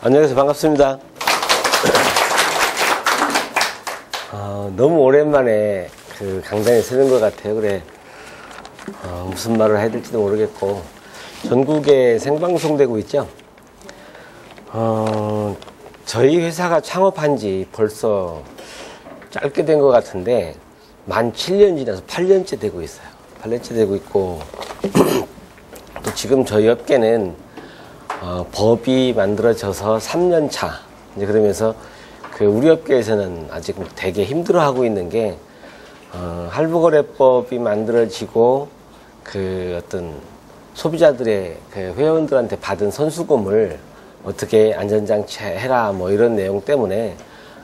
안녕하세요. 반갑습니다. 너무 오랜만에 그 강단에 서는 것 같아요. 그래, 무슨 말을 해야 될지도 모르겠고, 전국에 생방송되고 있죠. 저희 회사가 창업한 지 벌써 짧게 된 것 같은데, 만 7년 지나서 8년째 되고 있어요. 8년째 되고 있고, 또 지금 저희 업계는 법이 만들어져서 3년 차. 이제 그러면서 그 우리 업계에서는 아직 되게 힘들어하고 있는 게, 할부거래법이 만들어지고 그 어떤 소비자들의 그 회원들한테 받은 선수금을 어떻게 안전장치 해라 뭐 이런 내용 때문에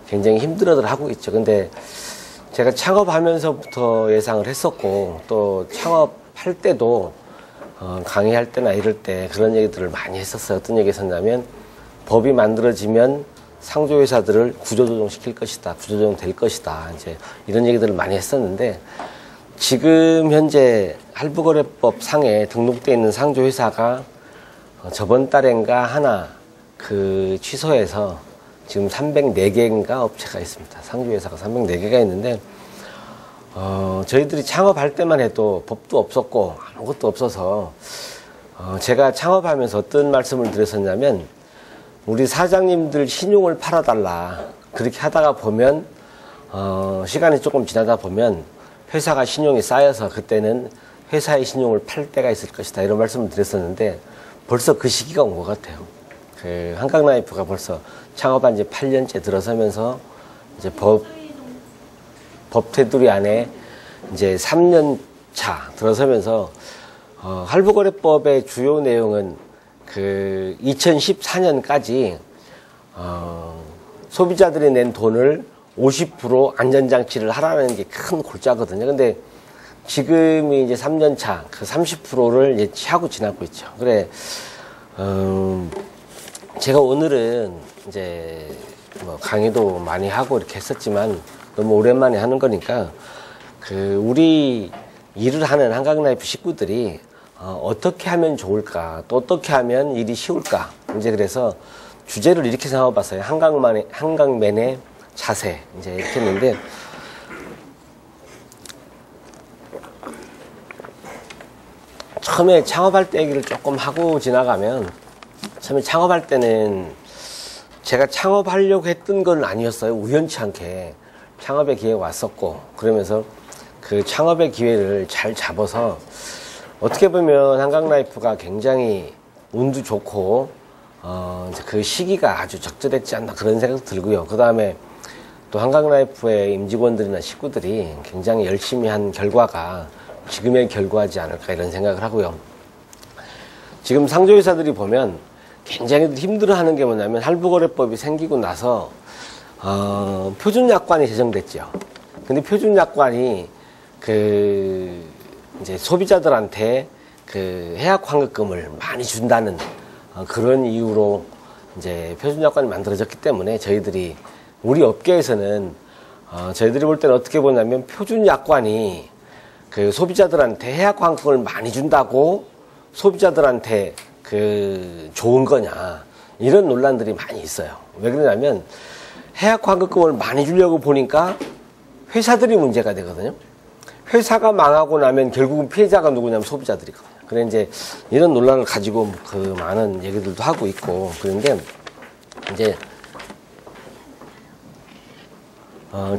굉장히 힘들어들 하고 있죠. 근데 제가 창업하면서부터 예상을 했었고, 또 창업할 때도 강의할 때나 이럴 때 그런 얘기들을 많이 했었어요. 어떤 얘기 했었냐면, 법이 만들어지면 상조회사들을 구조조정 시킬 것이다. 구조조정 될 것이다. 이제 이런 얘기들을 많이 했었는데, 지금 현재 할부거래법 상에 등록되어 있는 상조회사가 저번 달엔가 하나 그 취소해서 지금 304개인가 업체가 있습니다. 상조회사가 304개가 있는데, 저희들이 창업할 때만 해도 법도 없었고 아무것도 없어서, 제가 창업하면서 어떤 말씀을 드렸었냐면, 우리 사장님들 신용을 팔아달라. 그렇게 하다가 보면, 시간이 조금 지나다 보면 회사가 신용이 쌓여서 그때는 회사의 신용을 팔 때가 있을 것이다. 이런 말씀을 드렸었는데, 벌써 그 시기가 온 것 같아요. 그 한강라이프가 벌써 창업한 지 8년째 들어서면서 이제 법 테두리 안에 이제 3년 차 들어서면서, 할부거래법의 주요 내용은 그 2014년까지 소비자들이 낸 돈을 50% 안전장치를 하라는 게 큰 골자거든요. 근데 지금이 이제 3년 차, 그 30%를 예치하고 지나고 있죠. 그래, 제가 오늘은 이제 뭐 강의도 많이 하고 이렇게 했었지만, 너무 오랜만에 하는 거니까, 그 우리 일을 하는 한강라이프 식구들이 어떻게 하면 좋을까, 또 어떻게 하면 일이 쉬울까. 이제 그래서 주제를 이렇게 삼아봤어요. 한강맨의 자세. 이제 이렇게 했는데, 처음에 창업할 때 얘기를 조금 하고 지나가면, 처음에 창업할 때는 제가 창업하려고 했던 건 아니었어요. 우연치 않게 창업의 기회가 왔었고, 그러면서 그 창업의 기회를 잘 잡아서, 어떻게 보면 한강라이프가 굉장히 운도 좋고, 그 시기가 아주 적절했지 않나 그런 생각도 들고요. 그 다음에 또 한강라이프의 임직원들이나 식구들이 굉장히 열심히 한 결과가 지금의 결과지 않을까 이런 생각을 하고요. 지금 상조회사들이 보면 굉장히 힘들어하는 게 뭐냐면, 할부거래법이 생기고 나서 표준약관이 제정됐죠. 근데 표준약관이 이제 소비자들한테 그 해약 환급금을 많이 준다는 그런 이유로 이제 표준약관이 만들어졌기 때문에, 우리 업계에서는 저희들이 볼 때는 어떻게 보냐면, 표준약관이 그 소비자들한테 해약 환급금을 많이 준다고 소비자들한테 그 좋은 거냐, 이런 논란들이 많이 있어요. 왜 그러냐면, 해약 환급금을 많이 주려고 보니까 회사들이 문제가 되거든요. 회사가 망하고 나면 결국은 피해자가 누구냐면 소비자들이거든요. 그래 이제 이런 논란을 가지고 그 많은 얘기들도 하고 있고, 그런데 이제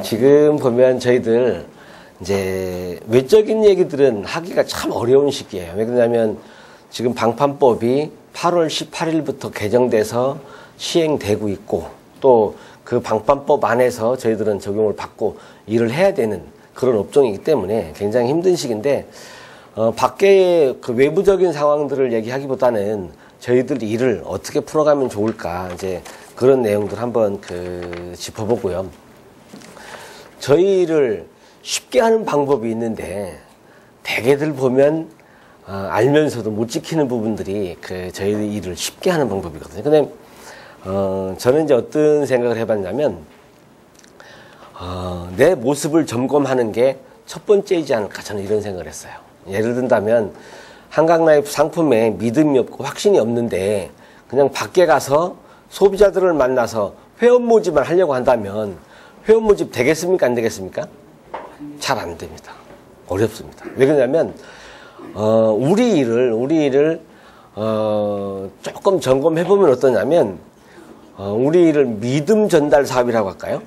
지금 보면 저희들 이제 외적인 얘기들은 하기가 참 어려운 시기예요. 왜 그러냐면, 지금 방판법이 8월 18일부터 개정돼서 시행되고 있고, 또 그 방판법 안에서 저희들은 적용을 받고 일을 해야 되는 그런 업종이기 때문에 굉장히 힘든 시기인데, 밖의 그 외부적인 상황들을 얘기하기보다는 저희들 일을 어떻게 풀어가면 좋을까, 이제 그런 내용들 한번 짚어보고요. 저희 일을 쉽게 하는 방법이 있는데, 대개들 보면 알면서도 못 지키는 부분들이 저희 일을 쉽게 하는 방법이거든요. 근데 저는 이제 어떤 생각을 해봤냐면, 내 모습을 점검하는 게 첫 번째이지 않을까, 저는 이런 생각을 했어요. 예를 든다면, 한강라이프 상품에 믿음이 없고 확신이 없는데 그냥 밖에 가서 소비자들을 만나서 회원 모집을 하려고 한다면 회원 모집 되겠습니까? 안 되겠습니까? 잘 안 됩니다. 어렵습니다. 왜 그러냐면 우리 일을 조금 점검해보면 어떠냐면 우리 일을 믿음 전달 사업이라고 할까요?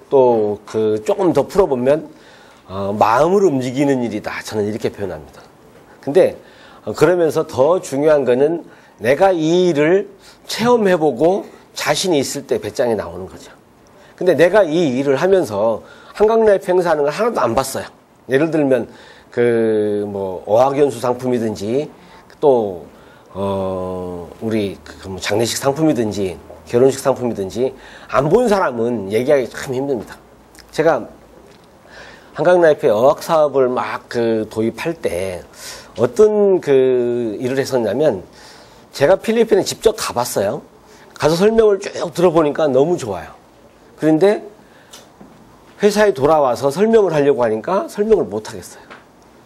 또 조금 더 풀어보면 마음을 움직이는 일이다. 저는 이렇게 표현합니다. 근데 그러면서 더 중요한 거는 내가 이 일을 체험해보고 자신이 있을 때 배짱이 나오는 거죠. 근데 내가 이 일을 하면서 한강라이프 행사하는 걸 하나도 안 봤어요. 예를 들면 어학연수 상품이든지 또 우리 장례식 상품이든지 결혼식 상품이든지 안 본 사람은 얘기하기 참 힘듭니다. 제가 한강라이프의 어학 사업을 막 도입할 때 어떤 일을 했었냐면 제가 필리핀에 직접 가봤어요. 가서 설명을 쭉 들어보니까 너무 좋아요. 그런데 회사에 돌아와서 설명을 하려고 하니까 설명을 못 하겠어요.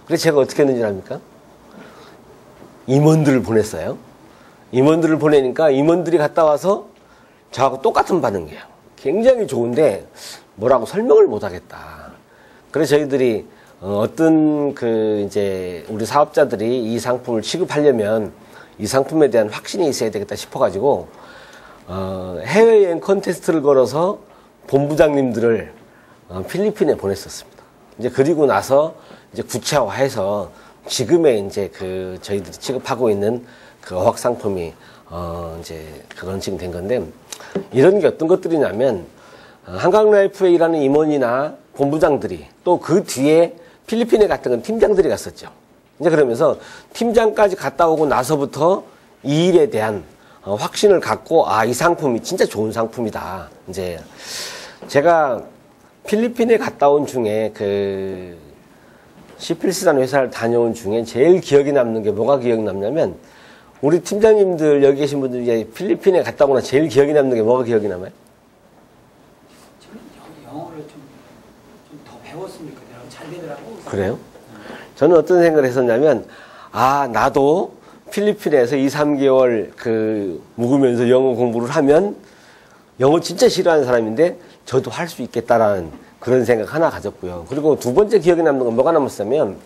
그래서 제가 어떻게 했는지 압니까? 임원들을 보냈어요. 임원들을 보내니까 임원들이 갔다 와서 저하고 똑같은 반응이에요. 굉장히 좋은데 뭐라고 설명을 못 하겠다. 그래서 저희들이 어떤 이제 우리 사업자들이 이 상품을 취급하려면 이 상품에 대한 확신이 있어야 되겠다 싶어가지고 해외여행 컨테스트를 걸어서 본부장님들을 필리핀에 보냈었습니다. 이제 그리고 나서 이제 구체화해서 지금의 이제 저희들이 취급하고 있는 어학 상품이 이제 런칭 된 건데, 이런 게 어떤 것들이냐면 한강라이프에 일하는 임원이나 본부장들이 또 그 뒤에 필리핀에 갔던 건 팀장들이 갔었죠. 이제 그러면서 팀장까지 갔다 오고 나서부터 이 일에 대한 확신을 갖고 이 상품이 진짜 좋은 상품이다. 이제 제가 필리핀에 갔다 온 중에 시필스라는 회사를 다녀온 중에 제일 기억에 남는 게 뭐가 기억이 남냐면, 우리 팀장님들 여기 계신 분들 이제 필리핀에 갔다 오거나 제일 기억에 남는 게 뭐가 기억이 남아요? 저는 영어를 좀 더 배웠으니까 잘 되더라고. 그래요? 저는 어떤 생각을 했었냐면, 나도 필리핀에서 2, 3개월 묵으면서 영어 공부를 하면 영어 진짜 싫어하는 사람인데 저도 할 수 있겠다라는 그런 생각 하나 가졌고요. 그리고 두 번째 기억에 남는 건 뭐가 남았냐면,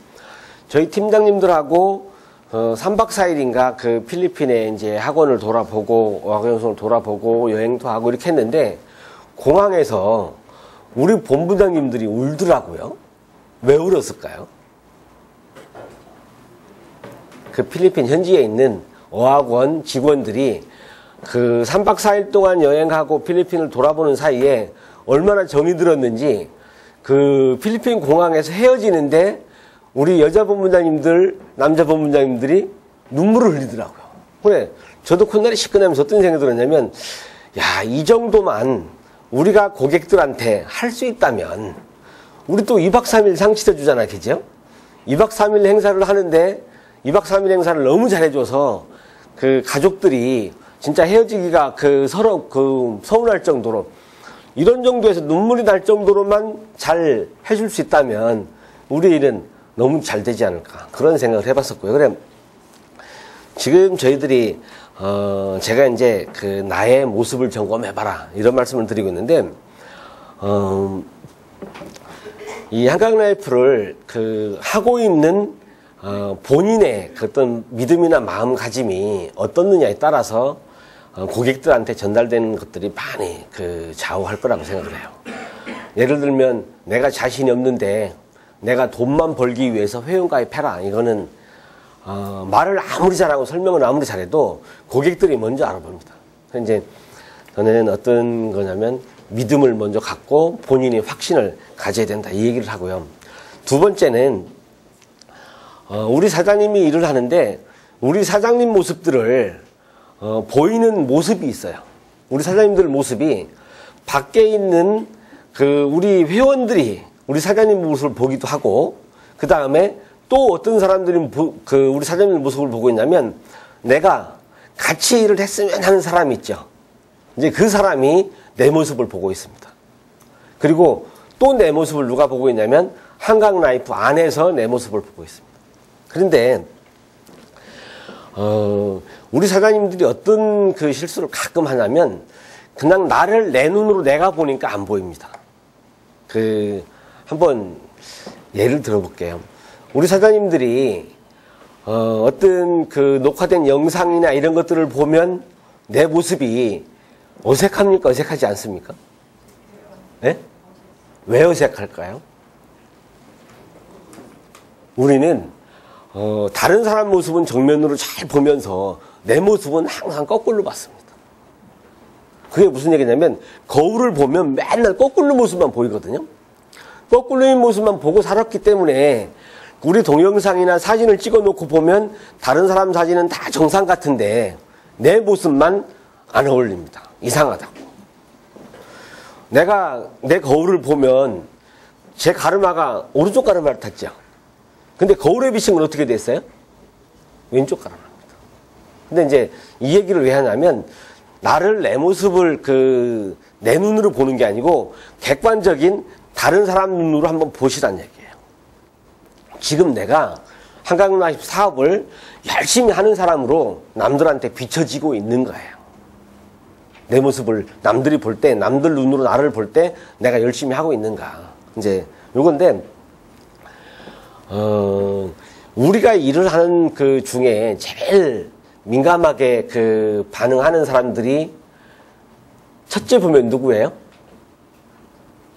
저희 팀장님들하고 3박 4일인가 필리핀에 이제 학원을 돌아보고 어학연수를 돌아보고 여행도 하고 이렇게 했는데, 공항에서 우리 본부장님들이 울더라고요. 왜 울었을까요? 필리핀 현지에 있는 어학원 직원들이 3박 4일 동안 여행하고 필리핀을 돌아보는 사이에 얼마나 정이 들었는지 필리핀 공항에서 헤어지는데 우리 여자 본부장님들, 남자 본부장님들이 눈물을 흘리더라고요. 그래, 저도 콧날이 시큰하면서 어떤 생각이 들었냐면, 이 정도만 우리가 고객들한테 할 수 있다면 우리 또 2박 3일 상 치러주잖아, 그죠? 2박 3일 행사를 하는데 2박 3일 행사를 너무 잘해줘서 가족들이 진짜 헤어지기가 서로 서운할 정도로, 이런 정도에서 눈물이 날 정도로만 잘 해줄 수 있다면 우리 일은 너무 잘 되지 않을까, 그런 생각을 해봤었고요. 그래, 지금 저희들이 제가 이제 나의 모습을 점검해봐라 이런 말씀을 드리고 있는데, 이 한강라이프를 하고 있는 본인의 어떤 믿음이나 마음가짐이 어떻느냐에 따라서 고객들한테 전달되는 것들이 많이 좌우할 거라고 생각을 해요. 예를 들면 내가 자신이 없는데 내가 돈만 벌기 위해서 회원가입해라, 이거는 말을 아무리 잘하고 설명을 아무리 잘해도 고객들이 먼저 알아봅니다. 이제 저는 어떤 거냐면 믿음을 먼저 갖고 본인이 확신을 가져야 된다, 이 얘기를 하고요. 두 번째는 우리 사장님이 일을 하는데 우리 사장님 모습들을 보이는 모습이 있어요. 우리 사장님들 모습이 밖에 있는 우리 회원들이 우리 사장님 모습을 보기도 하고, 그 다음에 또 어떤 사람들이 우리 사장님 모습을 보고 있냐면, 내가 같이 일을 했으면 하는 사람이 있죠. 이제 그 사람이 내 모습을 보고 있습니다. 그리고 또 내 모습을 누가 보고 있냐면 한강라이프 안에서 내 모습을 보고 있습니다. 그런데 우리 사장님들이 어떤 그 실수를 가끔 하냐면 그냥 나를 내 눈으로 내가 보니까 안 보입니다. 한번 예를 들어볼게요. 우리 사장님들이 어떤 그 녹화된 영상이나 이런 것들을 보면 내 모습이 어색합니까? 어색하지 않습니까? 네? 왜 어색할까요? 우리는 다른 사람 모습은 정면으로 잘 보면서 내 모습은 항상 거꾸로 봤습니다. 그게 무슨 얘기냐면 거울을 보면 맨날 거꾸로 모습만 보이거든요. 거꾸로인 모습만 보고 살았기 때문에 우리 동영상이나 사진을 찍어놓고 보면 다른 사람 사진은 다 정상 같은데 내 모습만 안 어울립니다. 이상하다고. 내가 내 거울을 보면 제 가르마가 오른쪽 가르마를 탔죠. 근데 거울에 비친 건 어떻게 됐어요? 왼쪽 가르마입니다. 근데 이제 이 얘기를 왜 하냐면 나를 내 모습을 내 눈으로 보는 게 아니고 객관적인 다른 사람 눈으로 한번 보시란 얘기예요. 지금 내가 한강라이프 사업을 열심히 하는 사람으로 남들한테 비춰지고 있는 거예요. 내 모습을 남들이 볼 때, 남들 눈으로 나를 볼 때 내가 열심히 하고 있는가. 이제 요건데, 우리가 일을 하는 그 중에 제일 민감하게 반응하는 사람들이 첫째 보면 누구예요?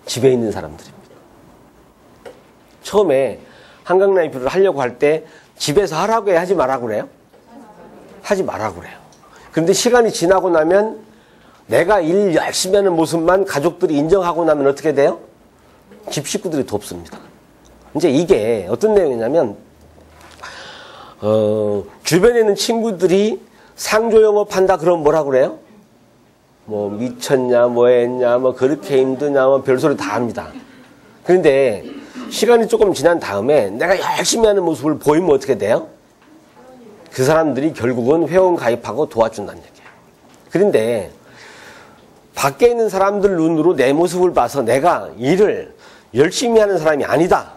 집에 있는 사람들입니다. 처음에 한강라이프를 하려고 할 때 집에서 하라고 해, 하지 말라고 그래요? 하지 말라고 그래요. 그런데 시간이 지나고 나면 내가 일 열심히 하는 모습만 가족들이 인정하고 나면 어떻게 돼요? 집 식구들이 돕습니다. 이제 이게 어떤 내용이냐면 주변에 있는 친구들이 상조 영업한다 그러면 뭐라고 그래요? 뭐 미쳤냐 뭐 했냐 뭐 그렇게 힘드냐 뭐 별소리 다 합니다. 그런데 시간이 조금 지난 다음에 내가 열심히 하는 모습을 보이면 어떻게 돼요? 그 사람들이 결국은 회원 가입하고 도와준다는 얘기예요. 그런데 밖에 있는 사람들 눈으로 내 모습을 봐서 내가 일을 열심히 하는 사람이 아니다.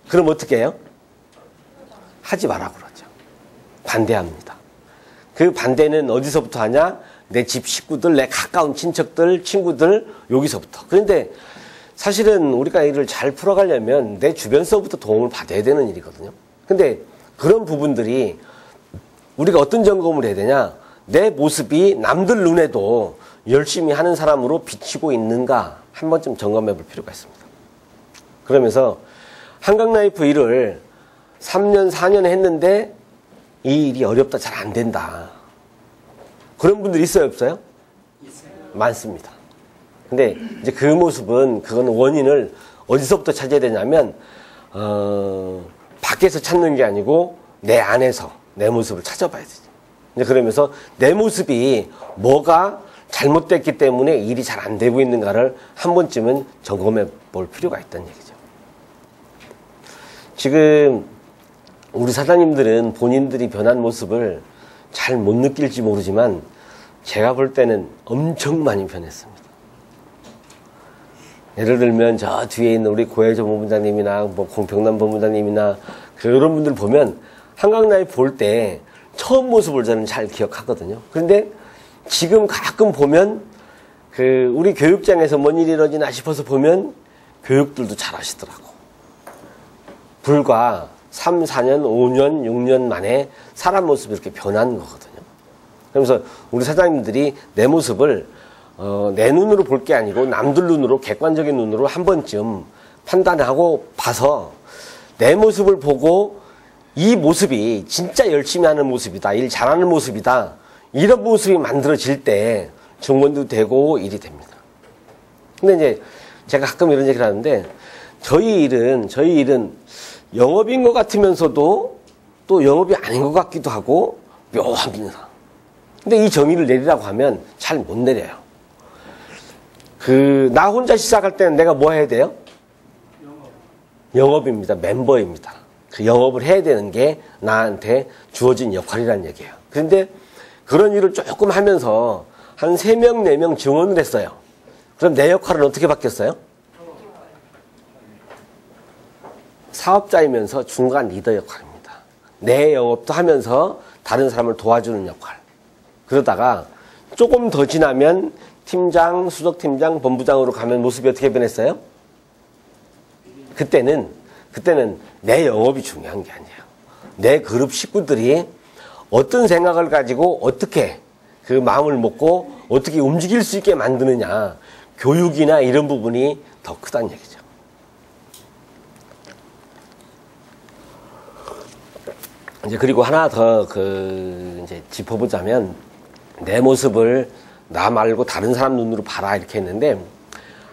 그럼 어떻게 해요? 하지 마라 그러죠. 반대합니다. 그 반대는 어디서부터 하냐? 내 집 식구들, 내 가까운 친척들, 친구들 여기서부터. 그런데 사실은 우리가 일을 잘 풀어가려면 내 주변서부터 도움을 받아야 되는 일이거든요. 근데 그런 부분들이 우리가 어떤 점검을 해야 되냐? 내 모습이 남들 눈에도 열심히 하는 사람으로 비치고 있는가 한 번쯤 점검해 볼 필요가 있습니다. 그러면서 한강라이프 일을 3년, 4년 했는데 이 일이 어렵다, 잘 안 된다. 그런 분들 있어요, 없어요? 있어요. 많습니다. 근데 이제 그 모습은, 그거는 원인을 어디서부터 찾아야 되냐면, 밖에서 찾는 게 아니고 내 안에서 내 모습을 찾아봐야 되죠. 이제 그러면서 내 모습이 뭐가 잘못됐기 때문에 일이 잘 안 되고 있는가를 한 번쯤은 점검해 볼 필요가 있다는 얘기죠. 지금 우리 사장님들은 본인들이 변한 모습을 잘 못 느낄지 모르지만 제가 볼 때는 엄청 많이 변했습니다. 예를 들면 저 뒤에 있는 우리 고혜조 본부장님이나 뭐 공평남 본부장님이나 그런 분들 보면 한강라이프 볼 때 처음 모습을 저는 잘 기억하거든요. 그런데 지금 가끔 보면 우리 교육장에서 뭔 일이 이러지나 싶어서 보면 교육들도 잘 하시더라고. 불과 3, 4년, 5년, 6년 만에 사람 모습이 이렇게 변한 거거든요. 그러면서 우리 사장님들이 내 모습을 내 눈으로 볼 게 아니고 남들 눈으로, 객관적인 눈으로 한 번쯤 판단하고 봐서 내 모습을 보고 이 모습이 진짜 열심히 하는 모습이다, 일 잘하는 모습이다, 이런 모습이 만들어질 때 증원도 되고 일이 됩니다. 근데 이제 제가 가끔 이런 얘기를 하는데 저희 일은 영업인 것 같으면서도 또 영업이 아닌 것 같기도 하고 묘합니다. 근데 이 정의를 내리라고 하면 잘 못 내려요. 나 혼자 시작할 때는 내가 뭐 해야 돼요? 영업입니다. 멤버입니다. 그 영업을 해야 되는 게 나한테 주어진 역할이라는 얘기예요. 그런데 그런 일을 조금 하면서 한 3명, 4명 증원을 했어요. 그럼 내 역할은 어떻게 바뀌었어요? 사업자이면서 중간 리더 역할입니다. 내 영업도 하면서 다른 사람을 도와주는 역할. 그러다가 조금 더 지나면 팀장, 수석팀장, 본부장으로 가면 모습이 어떻게 변했어요? 그때는 내 영업이 중요한 게 아니에요. 내 그룹 식구들이 어떤 생각을 가지고 어떻게 그 마음을 먹고 어떻게 움직일 수 있게 만드느냐, 교육이나 이런 부분이 더 크다는 얘기죠. 이제 그리고 하나 더 이제 짚어보자면, 내 모습을 나 말고 다른 사람 눈으로 봐라 이렇게 했는데,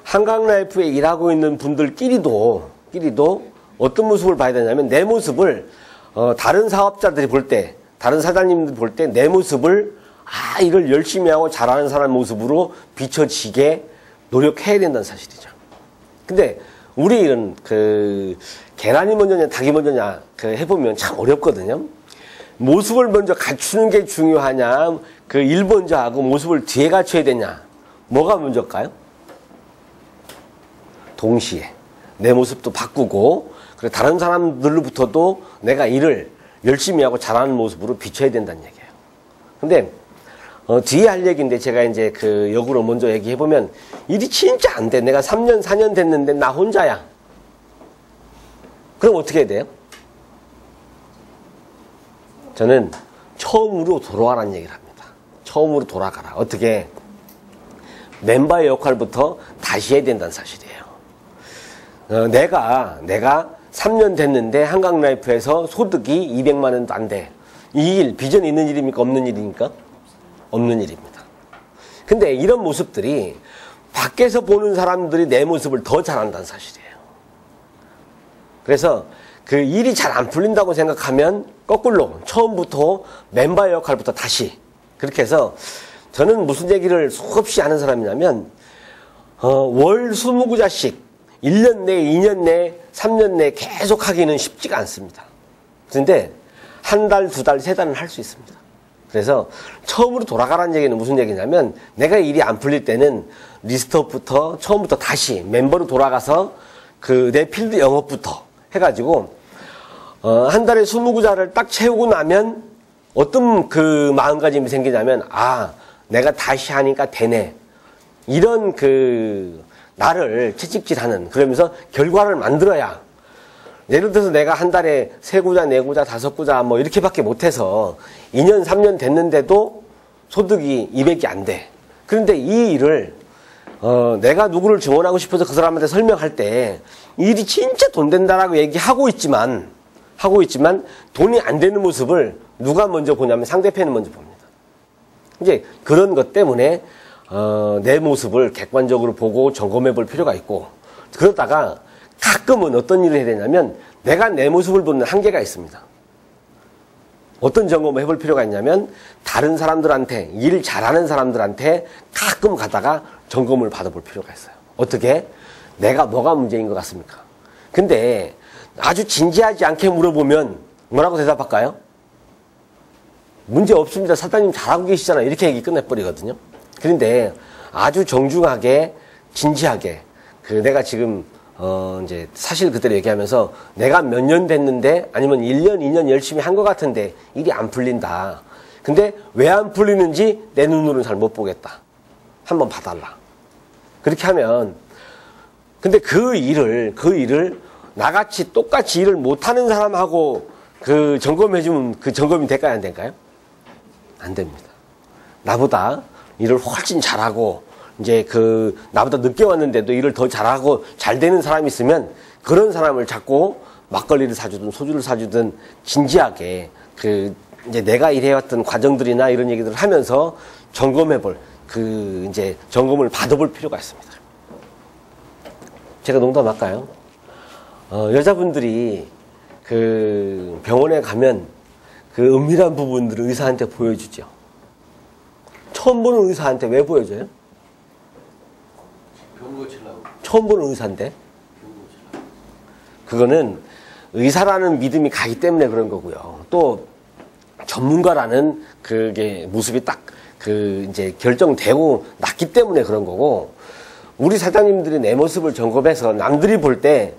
한강라이프에 일하고 있는 분들끼리도 어떤 모습을 봐야 되냐면, 내 모습을 다른 사업자들이 볼 때, 다른 사장님들이 볼 때 내 모습을 일을 열심히 하고 잘하는 사람 모습으로 비춰지게 노력해야 된다는 사실이죠. 근데 우리 일은 계란이 먼저냐 닭이 먼저냐 해보면 참 어렵거든요. 모습을 먼저 갖추는 게 중요하냐, 일 먼저 하고 모습을 뒤에 갖춰야 되냐, 뭐가 먼저일까요? 동시에 내 모습도 바꾸고, 그리고 다른 사람들로부터도 내가 일을 열심히 하고 잘하는 모습으로 비춰야 된다는 얘기예요. 근데 뒤에 할 얘기인데, 제가 이제 역으로 먼저 얘기해보면, 일이 진짜 안 돼. 내가 3년, 4년 됐는데 나 혼자야. 그럼 어떻게 해야 돼요? 저는 처음으로 돌아가라는 얘기를 합니다. 처음으로 돌아가라. 어떻게? 멤버의 역할부터 다시 해야 된다는 사실이에요. 내가 3년 됐는데 한강라이프에서 소득이 200만 원도 안 돼. 이 일, 비전이 있는 일입니까? 없는 일입니까? 없는 일입니다. 근데 이런 모습들이 밖에서 보는 사람들이 내 모습을 더 잘한다는 사실이에요. 그래서 일이 잘 안 풀린다고 생각하면 거꾸로 처음부터 멤버의 역할부터 다시, 그렇게 해서, 저는 무슨 얘기를 수없이 하는 사람이냐면, 월 20구자씩 1년 내, 2년 내, 3년 내 계속 하기는 쉽지가 않습니다. 그런데 한 달, 두 달, 세 달은 할 수 있습니다. 그래서 처음으로 돌아가라는 얘기는 무슨 얘기냐면, 내가 일이 안 풀릴 때는 리스트업부터 처음부터 다시 멤버로 돌아가서 내 필드 영업부터 해가지고 한 달에 20구자를 딱 채우고 나면 어떤 마음가짐이 생기냐면, 내가 다시 하니까 되네, 이런 나를 채찍질하는, 그러면서 결과를 만들어야, 예를 들어서 내가 한 달에 3구자, 4구자, 5구자 뭐 이렇게밖에 못해서 2년, 3년 됐는데도 소득이 200이 안 돼. 그런데 이 일을 내가 누구를 증언하고 싶어서 그 사람한테 설명할 때, 일이 진짜 돈 된다라고 얘기하고 있지만 돈이 안 되는 모습을 누가 먼저 보냐면 상대편이 먼저 봅니다. 이제 그런 것 때문에 내 모습을 객관적으로 보고 점검해 볼 필요가 있고, 그러다가 가끔은 어떤 일을 해야 되냐면, 내가 내 모습을 보는 한계가 있습니다. 어떤 점검을 해볼 필요가 있냐면, 다른 사람들한테, 일 잘하는 사람들한테 가끔 가다가 점검을 받아볼 필요가 있어요. 어떻게? 내가 뭐가 문제인 것 같습니까? 근데 아주 진지하지 않게 물어보면 뭐라고 대답할까요? 문제 없습니다. 사장님 잘하고 계시잖아요. 이렇게 얘기 끝내버리거든요. 그런데 아주 정중하게, 진지하게, 내가 지금 이제 사실 그대로 얘기하면서, 내가 몇 년 됐는데, 아니면 1년, 2년 열심히 한 것 같은데 일이 안 풀린다. 근데 왜 안 풀리는지 내 눈으로는 잘 못 보겠다. 한번 봐달라. 그렇게 하면, 근데 그 일을 나같이 똑같이 일을 못하는 사람하고 점검해주면 점검이 될까요? 안 될까요? 안 됩니다. 나보다 일을 훨씬 잘하고, 이제 나보다 늦게 왔는데도 일을 더 잘하고 잘 되는 사람이 있으면, 그런 사람을 자꾸 막걸리를 사주든 소주를 사주든 진지하게 이제 내가 일해왔던 과정들이나 이런 얘기들을 하면서 점검해볼, 이제 점검을 받아볼 필요가 있습니다. 제가 농담할까요? 여자분들이 병원에 가면 은밀한 부분들을 의사한테 보여주죠. 처음 보는 의사한테 왜 보여줘요? 처음 보는 의사인데. 그거는 의사라는 믿음이 가기 때문에 그런 거고요. 또 전문가라는 모습이 딱 이제 결정되고 났기 때문에 그런 거고, 우리 사장님들이 내 모습을 점검해서 남들이 볼 때,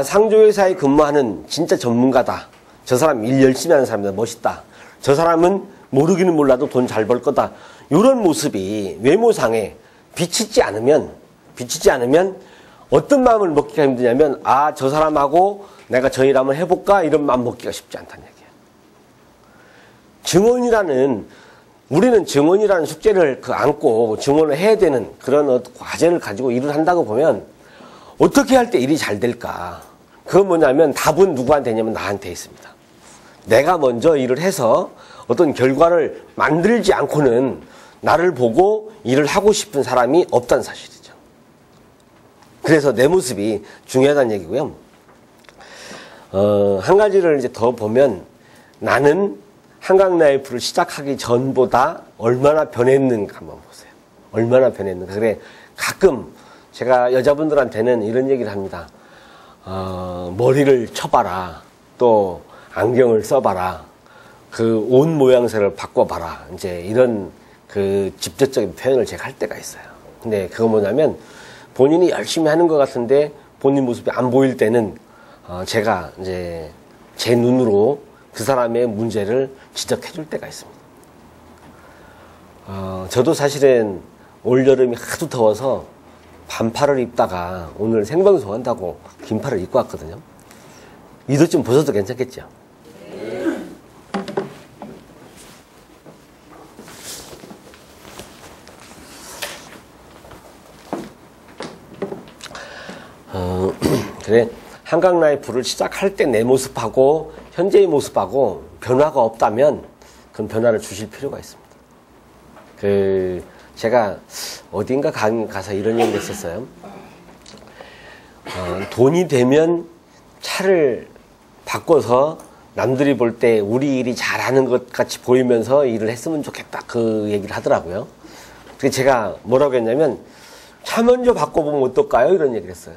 상조회사에 근무하는 진짜 전문가다. 저 사람 일 열심히 하는 사람이다. 멋있다. 저 사람은 모르기는 몰라도 돈 잘 벌 거다. 이런 모습이 외모상에 비치지 않으면 어떤 마음을 먹기가 힘드냐면 아, 저 사람하고 내가 저 일 한번 해볼까 이런 마음 먹기가 쉽지 않다는 얘기예요. 우리는 증언이라는 숙제를 안고 증언을 해야 되는 그런 과제를 가지고 일을 한다고 보면 어떻게 할 때 일이 잘 될까? 그건 뭐냐면 답은 누구한테 있냐면 나한테 있습니다. 내가 먼저 일을 해서 어떤 결과를 만들지 않고는 나를 보고 일을 하고 싶은 사람이 없다는 사실이죠. 그래서 내 모습이 중요하다는 얘기고요. 한 가지를 이제 더 보면 나는 한강라이프를 시작하기 전보다 얼마나 변했는가 한번 보세요. 얼마나 변했는가. 그래, 가끔 제가 여자분들한테는 이런 얘기를 합니다. 머리를 쳐봐라. 또 안경을 써봐라. 그 옷 모양새를 바꿔봐라. 이제 이런 그 직접적인 표현을 제가 할 때가 있어요. 근데 그거 뭐냐면 본인이 열심히 하는 것 같은데 본인 모습이 안 보일 때는 제가 이제 제 눈으로 그 사람의 문제를 지적해 줄 때가 있습니다. 저도 사실은 올여름이 하도 더워서 반팔을 입다가 오늘 생방송 한다고 긴팔을 입고 왔거든요. 이것 좀 보셔도 괜찮겠죠? 그래, 한강라이프를 시작할 때 내 모습하고 현재의 모습하고 변화가 없다면 그럼 변화를 주실 필요가 있습니다. 제가 어딘가 가서 이런 얘기를 했었어요. 돈이 되면 차를 바꿔서 남들이 볼 때 우리 일이 잘하는 것 같이 보이면서 일을 했으면 좋겠다. 그 얘기를 하더라고요. 그래서 제가 뭐라고 했냐면 차 먼저 바꿔보면 어떨까요? 이런 얘기를 했어요.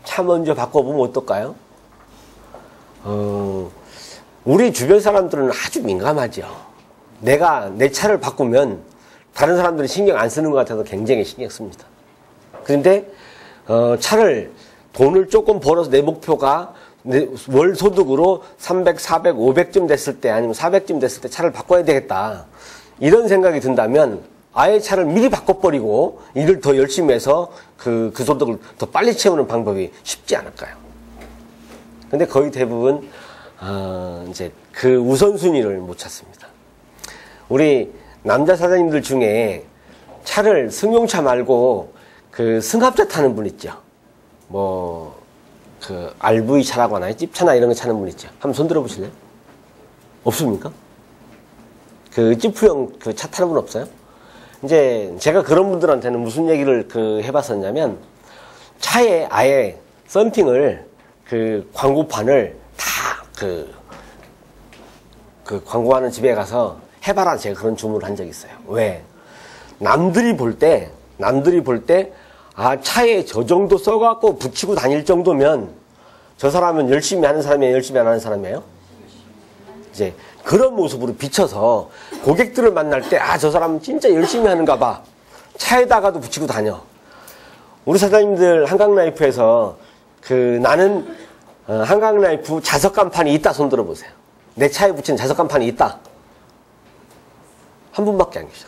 차 먼저 바꿔보면 어떨까요? 우리 주변 사람들은 아주 민감하죠. 내가 내 차를 바꾸면 다른 사람들은 신경 안 쓰는 것 같아서 굉장히 신경 씁니다. 그런데 돈을 조금 벌어서 내 목표가 월 소득으로 300, 400, 500쯤 됐을 때 아니면 400쯤 됐을 때 차를 바꿔야 되겠다. 이런 생각이 든다면 아예 차를 미리 바꿔버리고 일을 더 열심히 해서 그 소득을 더 빨리 채우는 방법이 쉽지 않을까요? 근데 거의 대부분 이제 그 우선순위를 못 찾습니다. 우리 남자 사장님들 중에 차를 승용차 말고 그 승합차 타는 분 있죠. 그 RV 차라고 하나요? 찝차나 이런 거 타는 분 있죠. 한번 손 들어보실래요? 없습니까? 그 찌프형 그 차 타는 분 없어요? 이제 제가 그런 분들한테는 무슨 얘기를 해봤었냐면 차에 아예 썬팅을 그 광고판을 다 그 광고하는 집에 가서 해봐라. 제가 그런 주문을 한 적이 있어요. 왜? 남들이 볼 때 차에 저 정도 써갖고 붙이고 다닐 정도면 저 사람은 열심히 하는 사람이에요? 열심히 안 하는 사람이에요? 이제 그런 모습으로 비춰서 고객들을 만날 때 저 사람은 진짜 열심히 하는가 봐. 차에다가도 붙이고 다녀. 우리 사장님들 한강라이프에서 나는 한강라이프 자석 간판이 있다 손 들어보세요. 내 차에 붙이는 자석 간판이 있다. 한 분밖에 안 계셔.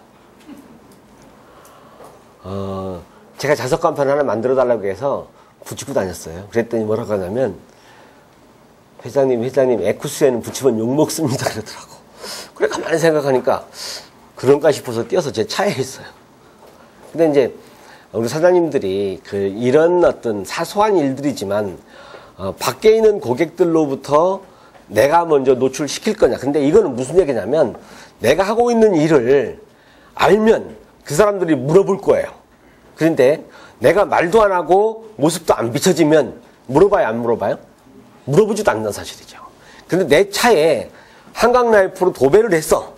제가 자석 간판 하나 만들어 달라고 해서 붙이고 다녔어요. 그랬더니 뭐라고 하냐면 회장님 에쿠스에는 붙이면 욕먹습니다 그러더라고. 그래 가만히 생각하니까 그런가 싶어서 띄어서 제 차에 있어요. 근데 이제 우리 사장님들이 이런 어떤 사소한 일들이지만 밖에 있는 고객들로부터 내가 먼저 노출시킬 거냐. 근데 이거는 무슨 얘기냐면 내가 하고 있는 일을 알면 그 사람들이 물어볼 거예요. 그런데 내가 말도 안 하고 모습도 안 비춰지면 물어봐요, 안 물어봐요? 물어보지도 않는 사실이죠. 근데 내 차에 한강라이프로 도배를 했어.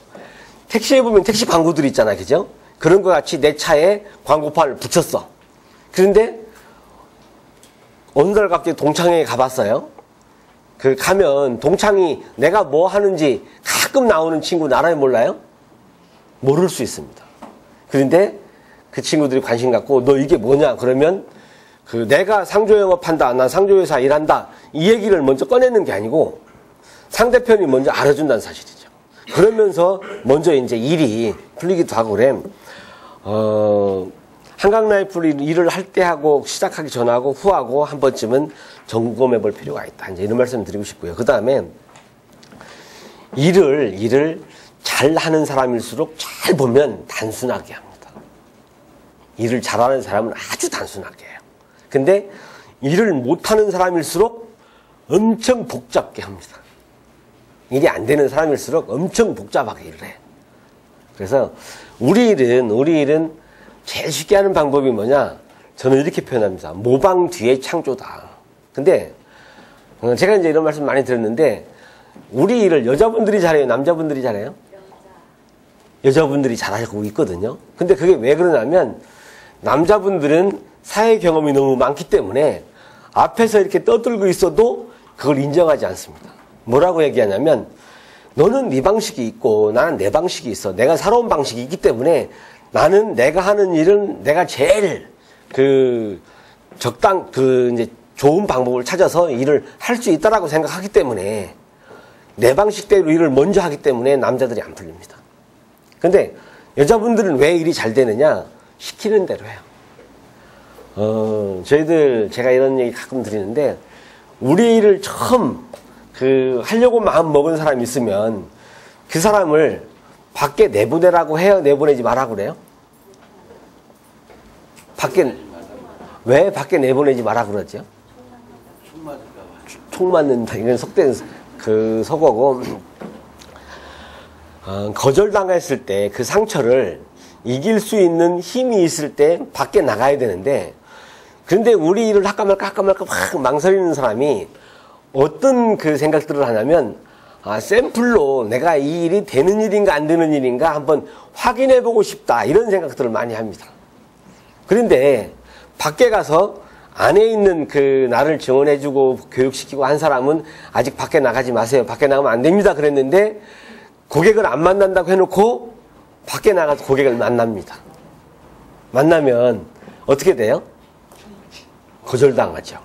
택시에 보면 택시 광고들 있잖아, 그죠? 그런 것 같이 내 차에 광고판을 붙였어. 그런데 어느 날 갑자기 동창회에 가봤어요. 가면 동창이 내가 뭐 하는지 가끔 나오는 친구 나라에 몰라요? 모를 수 있습니다. 그런데 그 친구들이 관심 갖고 너 이게 뭐냐? 그러면 내가 상조 영업한다. 난 상조회사 일한다. 이 얘기를 먼저 꺼내는 게 아니고 상대편이 먼저 알아준다는 사실이죠. 그러면서 먼저 이제 일이 풀리기도 하고 그래. 한강라이프 일을 할 때 하고 시작하기 전하고 후하고 한 번쯤은 점검해 볼 필요가 있다. 이제 이런 말씀을 드리고 싶고요. 그 다음에 일을 잘 하는 사람일수록 잘 보면 단순하게 합니다. 일을 잘하는 사람은 아주 단순하게 해요. 근데 일을 못하는 사람일수록 엄청 복잡게 합니다. 일이 안 되는 사람일수록 엄청 복잡하게 일을 해요. 그래서 우리 일은 제일 쉽게 하는 방법이 뭐냐? 저는 이렇게 표현합니다. 모방 뒤의 창조다. 근데 제가 이제 이런 말씀 많이 들었는데 우리 일을 여자분들이 잘해요? 남자분들이 잘해요? 여자분들이 잘하고 있거든요. 근데 그게 왜 그러냐면 남자분들은 사회 경험이 너무 많기 때문에 앞에서 이렇게 떠들고 있어도 그걸 인정하지 않습니다. 뭐라고 얘기하냐면 너는 네 방식이 있고 나는 내 방식이 있어. 내가 살아온 방식이 있기 때문에 나는 내가 하는 일은 내가 제일 이제 좋은 방법을 찾아서 일을 할 수 있다라고 생각하기 때문에 내 방식대로 일을 먼저 하기 때문에 남자들이 안 풀립니다. 근데 여자분들은 왜 일이 잘 되느냐? 시키는 대로 해요. 제가 이런 얘기 가끔 드리는데 우리 일을 처음 하려고 마음 먹은 사람이 있으면 그 사람을 밖에 내보내라고 해요? 내보내지 말라고 그래요? 왜 밖에 내보내지 말라고 그러죠? 총 맞는다. 이건 속된 속어고, 거절당했을 때 그 상처를 이길 수 있는 힘이 있을 때 밖에 나가야 되는데, 그런데 우리 일을 할까 말까 막 망설이는 사람이 어떤 생각들을 하냐면, 샘플로 내가 이 일이 되는 일인가 안 되는 일인가 한번 확인해보고 싶다. 이런 생각들을 많이 합니다. 그런데 밖에 가서 안에 있는 나를 지원해주고 교육시키고 한 사람은 아직 밖에 나가지 마세요. 밖에 나가면 안 됩니다. 그랬는데 고객을 안 만난다고 해놓고 밖에 나가서 고객을 만납니다. 만나면 어떻게 돼요? 거절당하죠.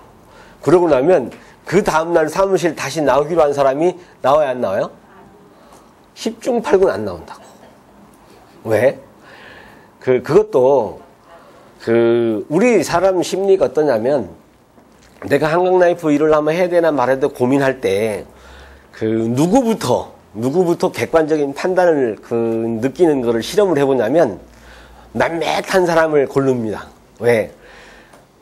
그러고 나면 그 다음날 사무실 다시 나오기로 한 사람이 나와야 안 나와요? 10중 8군 안 나온다고. 왜? 그것도 우리 사람 심리가 어떠냐면 내가 한강라이프 일을 한번 해야 되나 말아야 되나 고민할 때 누구부터 객관적인 판단을 느끼는 거를 실험을 해보냐면 낱낱한 사람을 고릅니다. 왜?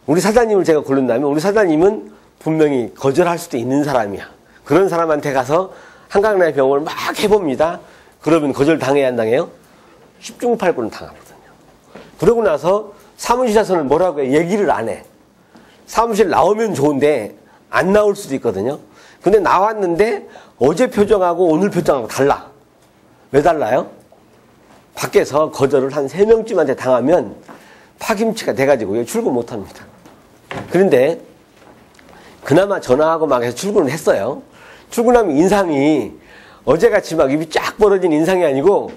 우리 사장님을 제가 고른다면 우리 사장님은 분명히 거절할 수도 있는 사람이야. 그런 사람한테 가서 한강라이프 영업을 막 해봅니다. 그러면 거절 당해야 안 당해요? 10중 8구는 당하거든요. 그러고 나서 사무실에서는 뭐라고 해? 얘기를 안 해. 사무실 나오면 좋은데 안 나올 수도 있거든요. 근데 나왔는데 어제 표정하고 오늘 표정하고 달라. 왜 달라요? 밖에서 거절을 한 3명쯤한테 당하면 파김치가 돼가지고 출근 못합니다. 그런데 그나마 전화하고 막 해서 출근을 했어요. 출근하면 인상이 어제같이 막 입이 쫙 벌어진 인상이 아니고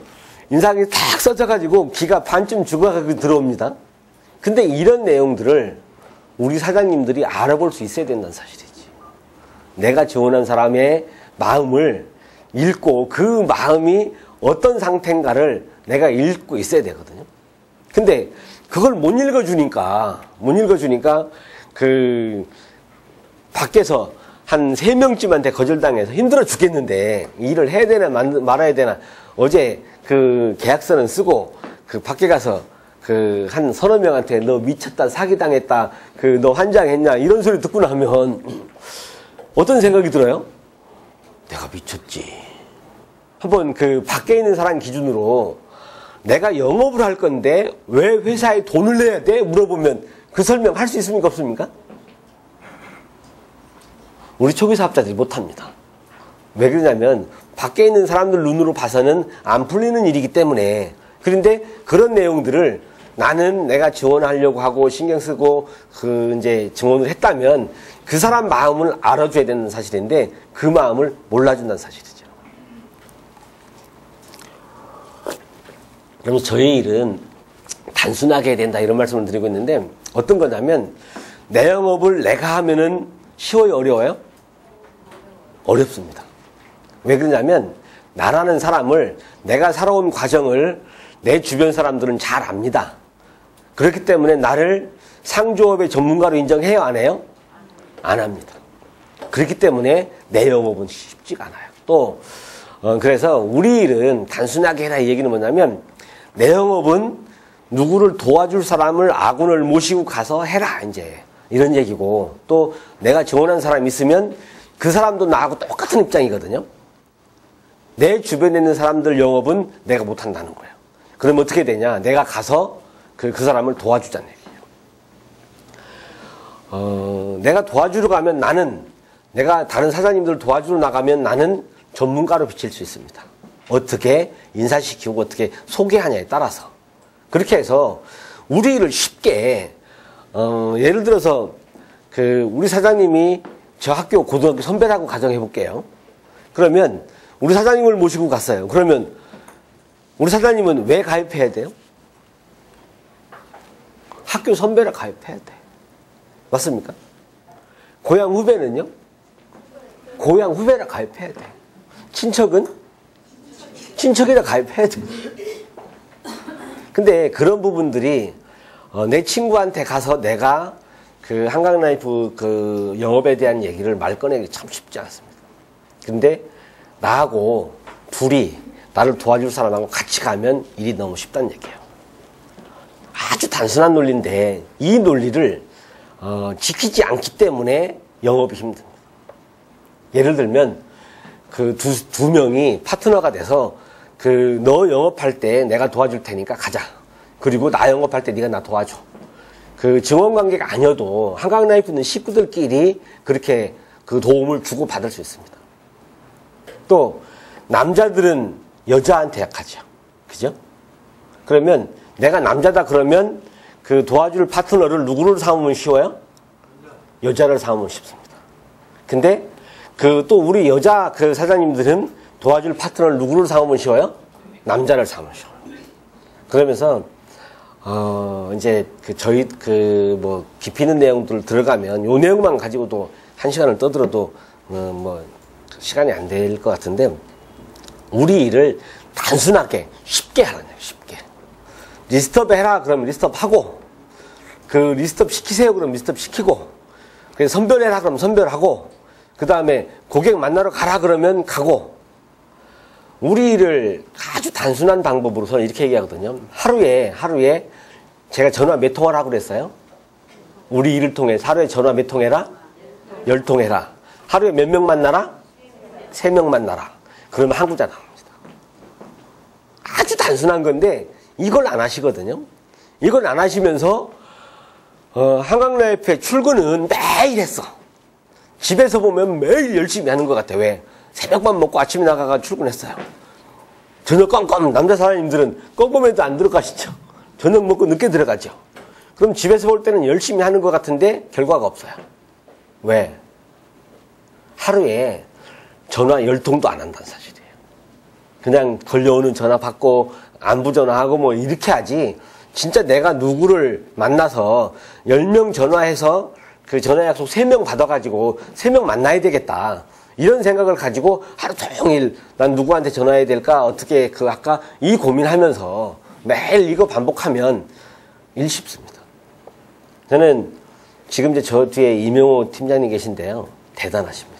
인상이 탁 써져가지고 기가 반쯤 죽어가지고 들어옵니다. 근데 이런 내용들을 우리 사장님들이 알아볼 수 있어야 된다는 사실이지. 내가 지원한 사람의 마음을 읽고 그 마음이 어떤 상태인가를 내가 읽고 있어야 되거든요. 근데 그걸 못 읽어주니까 밖에서 한 3명쯤한테 거절당해서 힘들어 죽겠는데 일을 해야 되나 말아야 되나. 어제 계약서는 쓰고 밖에 가서 한 서너 명한테 너 미쳤다, 사기당했다, 너 환장했냐 이런 소리 듣고 나면 어떤 생각이 들어요? 내가 미쳤지. 한번 밖에 있는 사람 기준으로 내가 영업을 할 건데 왜 회사에 돈을 내야 돼? 물어보면 그 설명 할 수 있습니까? 없습니까? 우리 초기 사업자들이 못합니다. 왜 그러냐면 밖에 있는 사람들 눈으로 봐서는 안 풀리는 일이기 때문에. 그런데 그런 내용들을 나는 내가 지원하려고 하고 신경 쓰고 이제 지원을 했다면 그 사람 마음을 알아줘야 되는 사실인데 그 마음을 몰라준다는 사실이죠. 그래서 저희 일은 단순하게 해야 된다 이런 말씀을 드리고 있는데 어떤 거냐면 내 영업을 내가 하면은 쉬워요? 어려워요? 어렵습니다. 왜 그러냐면 나라는 사람을, 내가 살아온 과정을 내 주변 사람들은 잘 압니다. 그렇기 때문에 나를 상조업의 전문가로 인정해요, 안 해요? 안 합니다. 그렇기 때문에 내 영업은 쉽지가 않아요. 또 그래서 우리 일은 단순하게 해라, 이 얘기는 뭐냐면, 내 영업은 누구를 도와줄 사람을, 아군을 모시고 가서 해라, 이제 이런 얘기고, 또 내가 지원한 사람이 있으면 그 사람도 나하고 똑같은 입장이거든요. 내 주변에 있는 사람들 영업은 내가 못한다는 거예요. 그럼 어떻게 되냐? 내가 가서 그 사람을 도와주자는 얘기예요. 내가 도와주러 가면 내가 다른 사장님들 도와주러 나가면 나는 전문가로 비칠 수 있습니다. 어떻게 인사시키고 어떻게 소개하냐에 따라서. 그렇게 해서 우리 일을 쉽게, 예를 들어서 우리 사장님이 저 학교 고등학교 선배라고 가정해 볼게요. 그러면 우리 사장님을 모시고 갔어요. 그러면 우리 사장님은 왜 가입해야 돼요? 학교 선배라 가입해야 돼. 맞습니까? 고향 후배는요? 고향 후배라 가입해야 돼. 친척은? 친척이라 가입해야 돼. 근데 그런 부분들이 내 친구한테 가서 내가 한강라이프 영업에 대한 얘기를 말 꺼내기 참 쉽지 않습니다. 근데 나하고 둘이, 나를 도와줄 사람하고 같이 가면 일이 너무 쉽다는 얘기예요. 아주 단순한 논리인데 이 논리를 지키지 않기 때문에 영업이 힘듭니다. 예를 들면 두 명이 파트너가 돼서 너 영업할 때 내가 도와줄 테니까 가자. 그리고 나 영업할 때 네가 나 도와줘. 증언관계가 아니어도 한강라이프 있는 식구들끼리 그렇게 도움을 주고 받을 수 있습니다. 또 남자들은 여자한테 약하죠. 그죠? 그러면 내가 남자다 그러면 도와줄 파트너를 누구를 삼으면 쉬워요? 여자를 삼으면 쉽습니다. 근데 또 우리 여자 사장님들은 도와줄 파트너를 누구를 삼으면 쉬워요? 남자를 삼으면 쉬워요. 그러면서 이제 저희 깊이 있는 내용들 들어가면 요 내용만 가지고도 1시간을 떠들어도 시간이 안 될 것 같은데, 우리 일을 단순하게 쉽게 하라는 거예요. 쉽게. 리스트업 해라 그러면 리스트업 하고, 리스트업 시키세요 그러면 리스트업 시키고, 선별해라 그러면 선별하고, 그 다음에 고객 만나러 가라 그러면 가고. 우리 일을 아주 단순한 방법으로 저는 이렇게 얘기하거든요. 하루에 제가 전화 몇 통화를 하고 그랬어요? 우리 일을 통해서 하루에 전화 몇 통 해라? 10통 해라. 하루에 몇 명 만나라? 3명 만나라. 그러면 한 구자 나옵니다. 아주 단순한 건데 이걸 안 하시거든요. 이걸 안 하시면서 한강라이프에 출근은 매일 했어. 집에서 보면 매일 열심히 하는 것 같아. 왜? 새벽밥 먹고 아침에 나가가 출근했어요. 저녁 껌껌, 남자 사장님들은 껌껌해도 안 들어가시죠. 저녁 먹고 늦게 들어가죠. 그럼 집에서 볼 때는 열심히 하는 것 같은데 결과가 없어요. 왜? 하루에 전화 10통도 안 한다는 사실이에요. 그냥 걸려오는 전화 받고 안부 전화하고 이렇게 하지, 진짜 내가 누구를 만나서 10명 전화해서 전화 약속 3명 받아가지고 3명 만나야 되겠다, 이런 생각을 가지고 하루 종일 난 누구한테 전화해야 될까, 어떻게 아까 이 고민하면서 매일 이거 반복하면 일 쉽습니다. 저는 지금 이제 저 뒤에 이명호 팀장님 계신데요. 대단하십니다.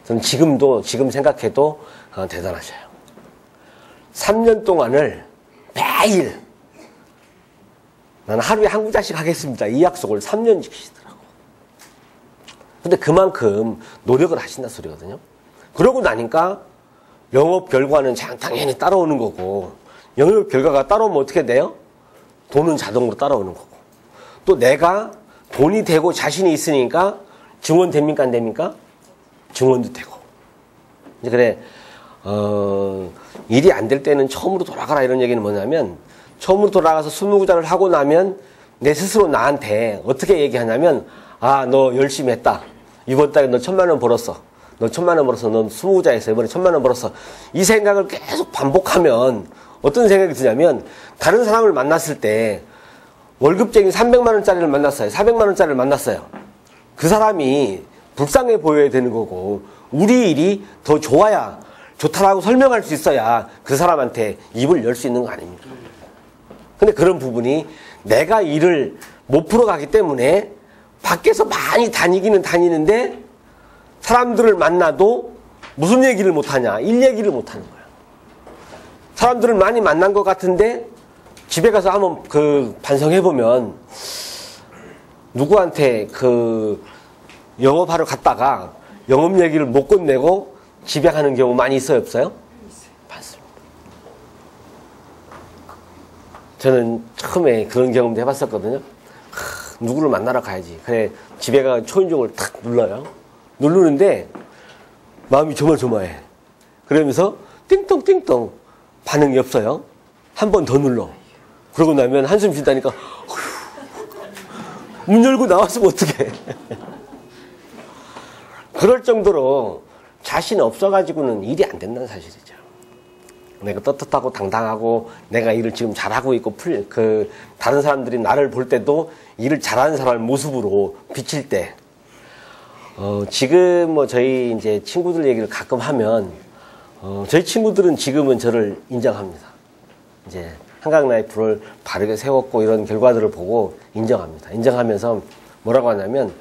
저는 지금 생각해도 대단하셔요. 3년 동안을 매일 나는 하루에 한 구자씩 하겠습니다, 이 약속을 3년 지키시더라고. 근데 그만큼 노력을 하신다 소리거든요. 그러고 나니까 영업 결과는 당연히 따라오는 거고, 영업 결과가 따라오면 어떻게 돼요? 돈은 자동으로 따라오는 거고, 또 내가 돈이 되고 자신이 있으니까 증원 됩니까, 안 됩니까? 증원도 되고. 이제 그래, 일이 안 될 때는 처음으로 돌아가라, 이런 얘기는 뭐냐면, 처음으로 돌아가서 20구자를 하고 나면 내 스스로 나한테 어떻게 얘기하냐면, 너 열심히 했다. 이번 달에 너 1,000만 원 벌었어. 너 1,000만 원 벌었어. 넌 20구자 했어. 이번에 1,000만 원 벌었어. 이 생각을 계속 반복하면 어떤 생각이 드냐면, 다른 사람을 만났을 때 월급쟁이 300만 원짜리를 만났어요. 400만 원짜리를 만났어요. 그 사람이 불쌍해 보여야 되는 거고, 우리 일이 더 좋아야 좋다라고 설명할 수 있어야 그 사람한테 입을 열 수 있는 거 아닙니까? 근데 그런 부분이 내가 일을 못 풀어가기 때문에 밖에서 많이 다니기는 다니는데 사람들을 만나도 무슨 얘기를 못하냐? 일 얘기를 못하는 거야. 사람들을 많이 만난 것 같은데 집에 가서 한번 반성해보면 누구한테 영업하러 갔다가 영업 얘기를 못 끝내고 집에 가는 경우 많이 있어요, 없어요? 많습니다. 저는 처음에 그런 경험도 해봤었거든요. 누구를 만나러 가야지. 그래, 집에 가서 초인종을 탁 눌러요. 누르는데 마음이 조마조마해. 그러면서 띵똥띵똥 반응이 없어요. 한 번 더 눌러. 그러고 나면 한숨 쉰다니까 문 열고 나왔으면 어떡해. 그럴 정도로 자신 없어가지고는 일이 안 된다는 사실이죠. 내가 떳떳하고 당당하고 내가 일을 지금 잘하고 있고 다른 사람들이 나를 볼 때도 일을 잘하는 사람의 모습으로 비칠 때 지금 저희 이제 친구들 얘기를 가끔 하면 저희 친구들은 지금은 저를 인정합니다. 이제 한강라이프를 바르게 세웠고 이런 결과들을 보고 인정합니다. 인정하면서 뭐라고 하냐면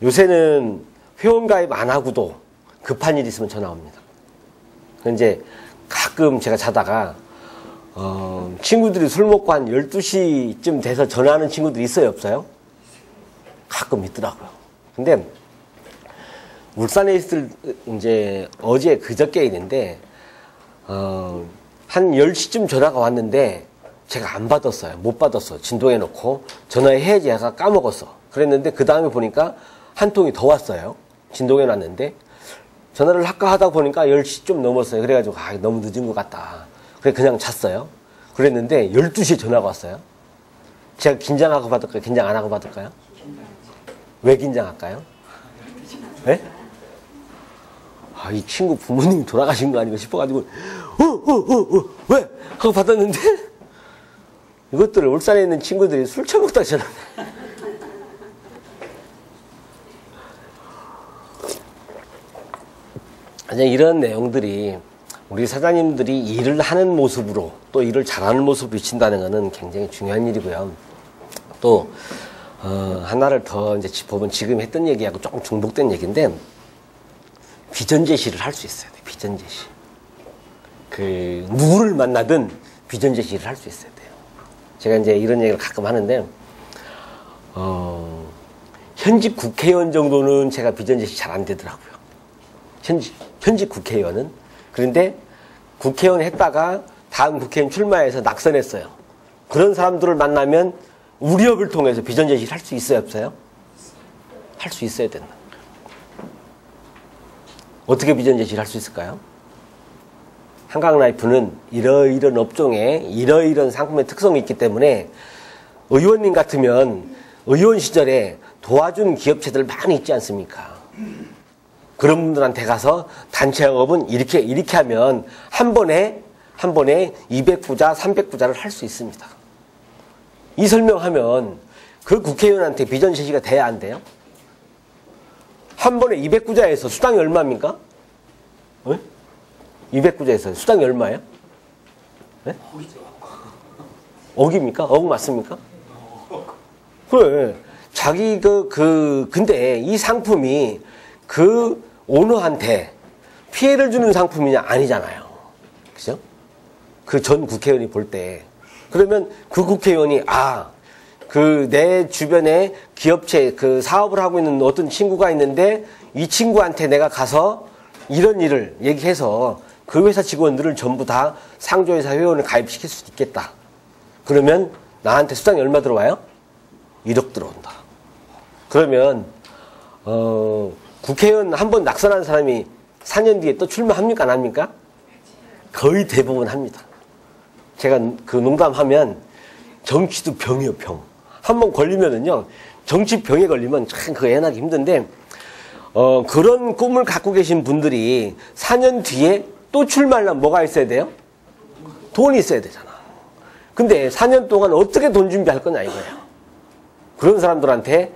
요새는 회원가입 안 하고도 급한 일 있으면 전화 옵니다. 이제 가끔 제가 자다가 친구들이 술 먹고 한 12시쯤 돼서 전화하는 친구들이 있어요, 없어요? 가끔 있더라고요. 근데 울산에 있을 이제 어제 그저께 있는데 한 10시쯤 전화가 왔는데 제가 안 받았어요. 못 받았어. 진동해 놓고 전화해야지 해서 까먹었어. 그랬는데 그 다음에 보니까 한 통이 더 왔어요. 진동해 놨는데 전화를 할까 하다 보니까 10시 좀 넘었어요. 그래가지고 너무 늦은 것 같다. 그래 그냥 잤어요. 그랬는데 12시에 전화가 왔어요. 제가 긴장하고 받을까요? 긴장 안 하고 받을까요? 왜 긴장할까요? 네? 이 친구 부모님이 돌아가신 거 아닌가 싶어가지고 왜? 하고 받았는데 이것들을 울산에 있는 친구들이 술 처먹다 전화. 이런 내용들이 우리 사장님들이 일을 하는 모습으로 또 일을 잘하는 모습으로 비친다는 것은 굉장히 중요한 일이고요. 또 하나를 더 이제 짚어보면 지금 했던 얘기하고 조금 중복된 얘기인데 비전 제시를 할 수 있어야 돼. 비전 제시. 누구를 만나든 비전 제시를 할 수 있어야 돼요. 제가 이제 이런 얘기를 가끔 하는데 현직 국회의원 정도는 제가 비전 제시 잘 안 되더라고요. 현직 국회의원은. 그런데 국회의원 했다가 다음 국회의원 출마해서 낙선했어요. 그런 사람들을 만나면 우리 업을 통해서 비전 제시를 할 수 있어요, 없어요? 할 수 있어야 된다. 어떻게 비전 제시를 할 수 있을까요? 한강라이프는 이러이런 업종에 이러이런 상품의 특성이 있기 때문에 의원님 같으면 의원 시절에 도와준 기업체들 많이 있지 않습니까? 그런 분들한테 가서 단체 영업은 이렇게 하면 한 번에 200부자, 300부자를 할 수 있습니다. 이 설명하면 그 국회의원한테 비전 제시가 돼야 안 돼요? 한 번에 200부자에서 수당이 얼마입니까? 200부자에서 수당이 얼마예요? 네? 억입니까? 억 맞습니까? 그래. 자기 근데 이 상품이 그 오너한테 피해를 주는 상품이냐? 아니잖아요. 그죠? 그 전 국회의원이 볼 때. 그러면 그 국회의원이, 내 주변에 기업체, 사업을 하고 있는 어떤 친구가 있는데, 이 친구한테 내가 가서 이런 일을 얘기해서 그 회사 직원들을 전부 다 상조회사 회원을 가입시킬 수 있겠다. 그러면 나한테 수당이 얼마 들어와요? 1억 들어온다. 그러면, 국회의원 한 번 낙선한 사람이 4년 뒤에 또 출마합니까? 안 합니까? 거의 대부분 합니다. 제가 농담하면 정치도 병이에요, 병. 한 번 걸리면은요, 정치병에 걸리면 참 애나기 힘든데, 그런 꿈을 갖고 계신 분들이 4년 뒤에 또 출마하려면 뭐가 있어야 돼요? 돈이 있어야 되잖아. 근데 4년 동안 어떻게 돈 준비할 거냐 이거예요. 그런 사람들한테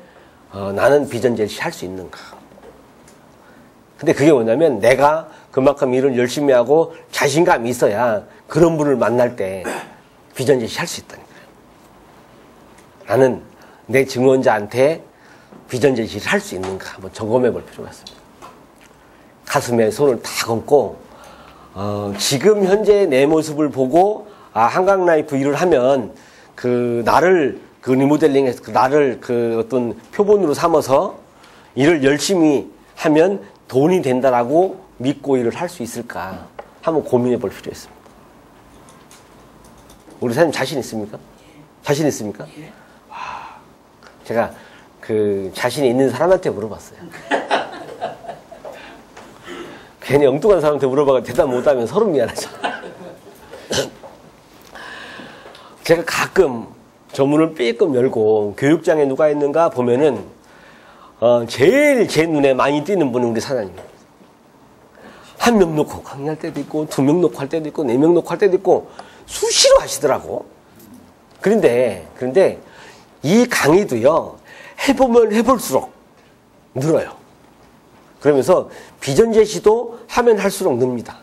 나는 비전 제시 할 수 있는가. 근데 그게 뭐냐면 내가 그만큼 일을 열심히 하고 자신감이 있어야 그런 분을 만날 때 비전 제시할 수 있다니까요. 나는 내 증언자한테 비전 제시를 할 수 있는가 한번 점검해 볼 필요가 있습니다. 가슴에 손을 다 얹고 지금 현재 내 모습을 보고 한강라이프 일을 하면 나를 리모델링해서 나를 어떤 표본으로 삼아서 일을 열심히 하면 돈이 된다라고 믿고 일을 할 수 있을까 한번 고민해 볼 필요가 있습니다. 우리 사장님 자신 있습니까? 자신 있습니까? 제가 자신이 있는 사람한테 물어봤어요. 괜히 엉뚱한 사람한테 물어봐서 대답 못하면 서로 미안하죠. 제가 가끔 저 문을 삐끔 열고 교육장에 누가 있는가 보면은 제일 제 눈에 많이 띄는 분은 우리 사장님입니다. 한 명 놓고 강의할 때도 있고 2명 놓고 할 때도 있고 4명 놓고 할 때도 있고 수시로 하시더라고. 그런데 이 강의도요 해보면 해볼수록 늘어요. 그러면서 비전 제시도 하면 할수록 늡니다.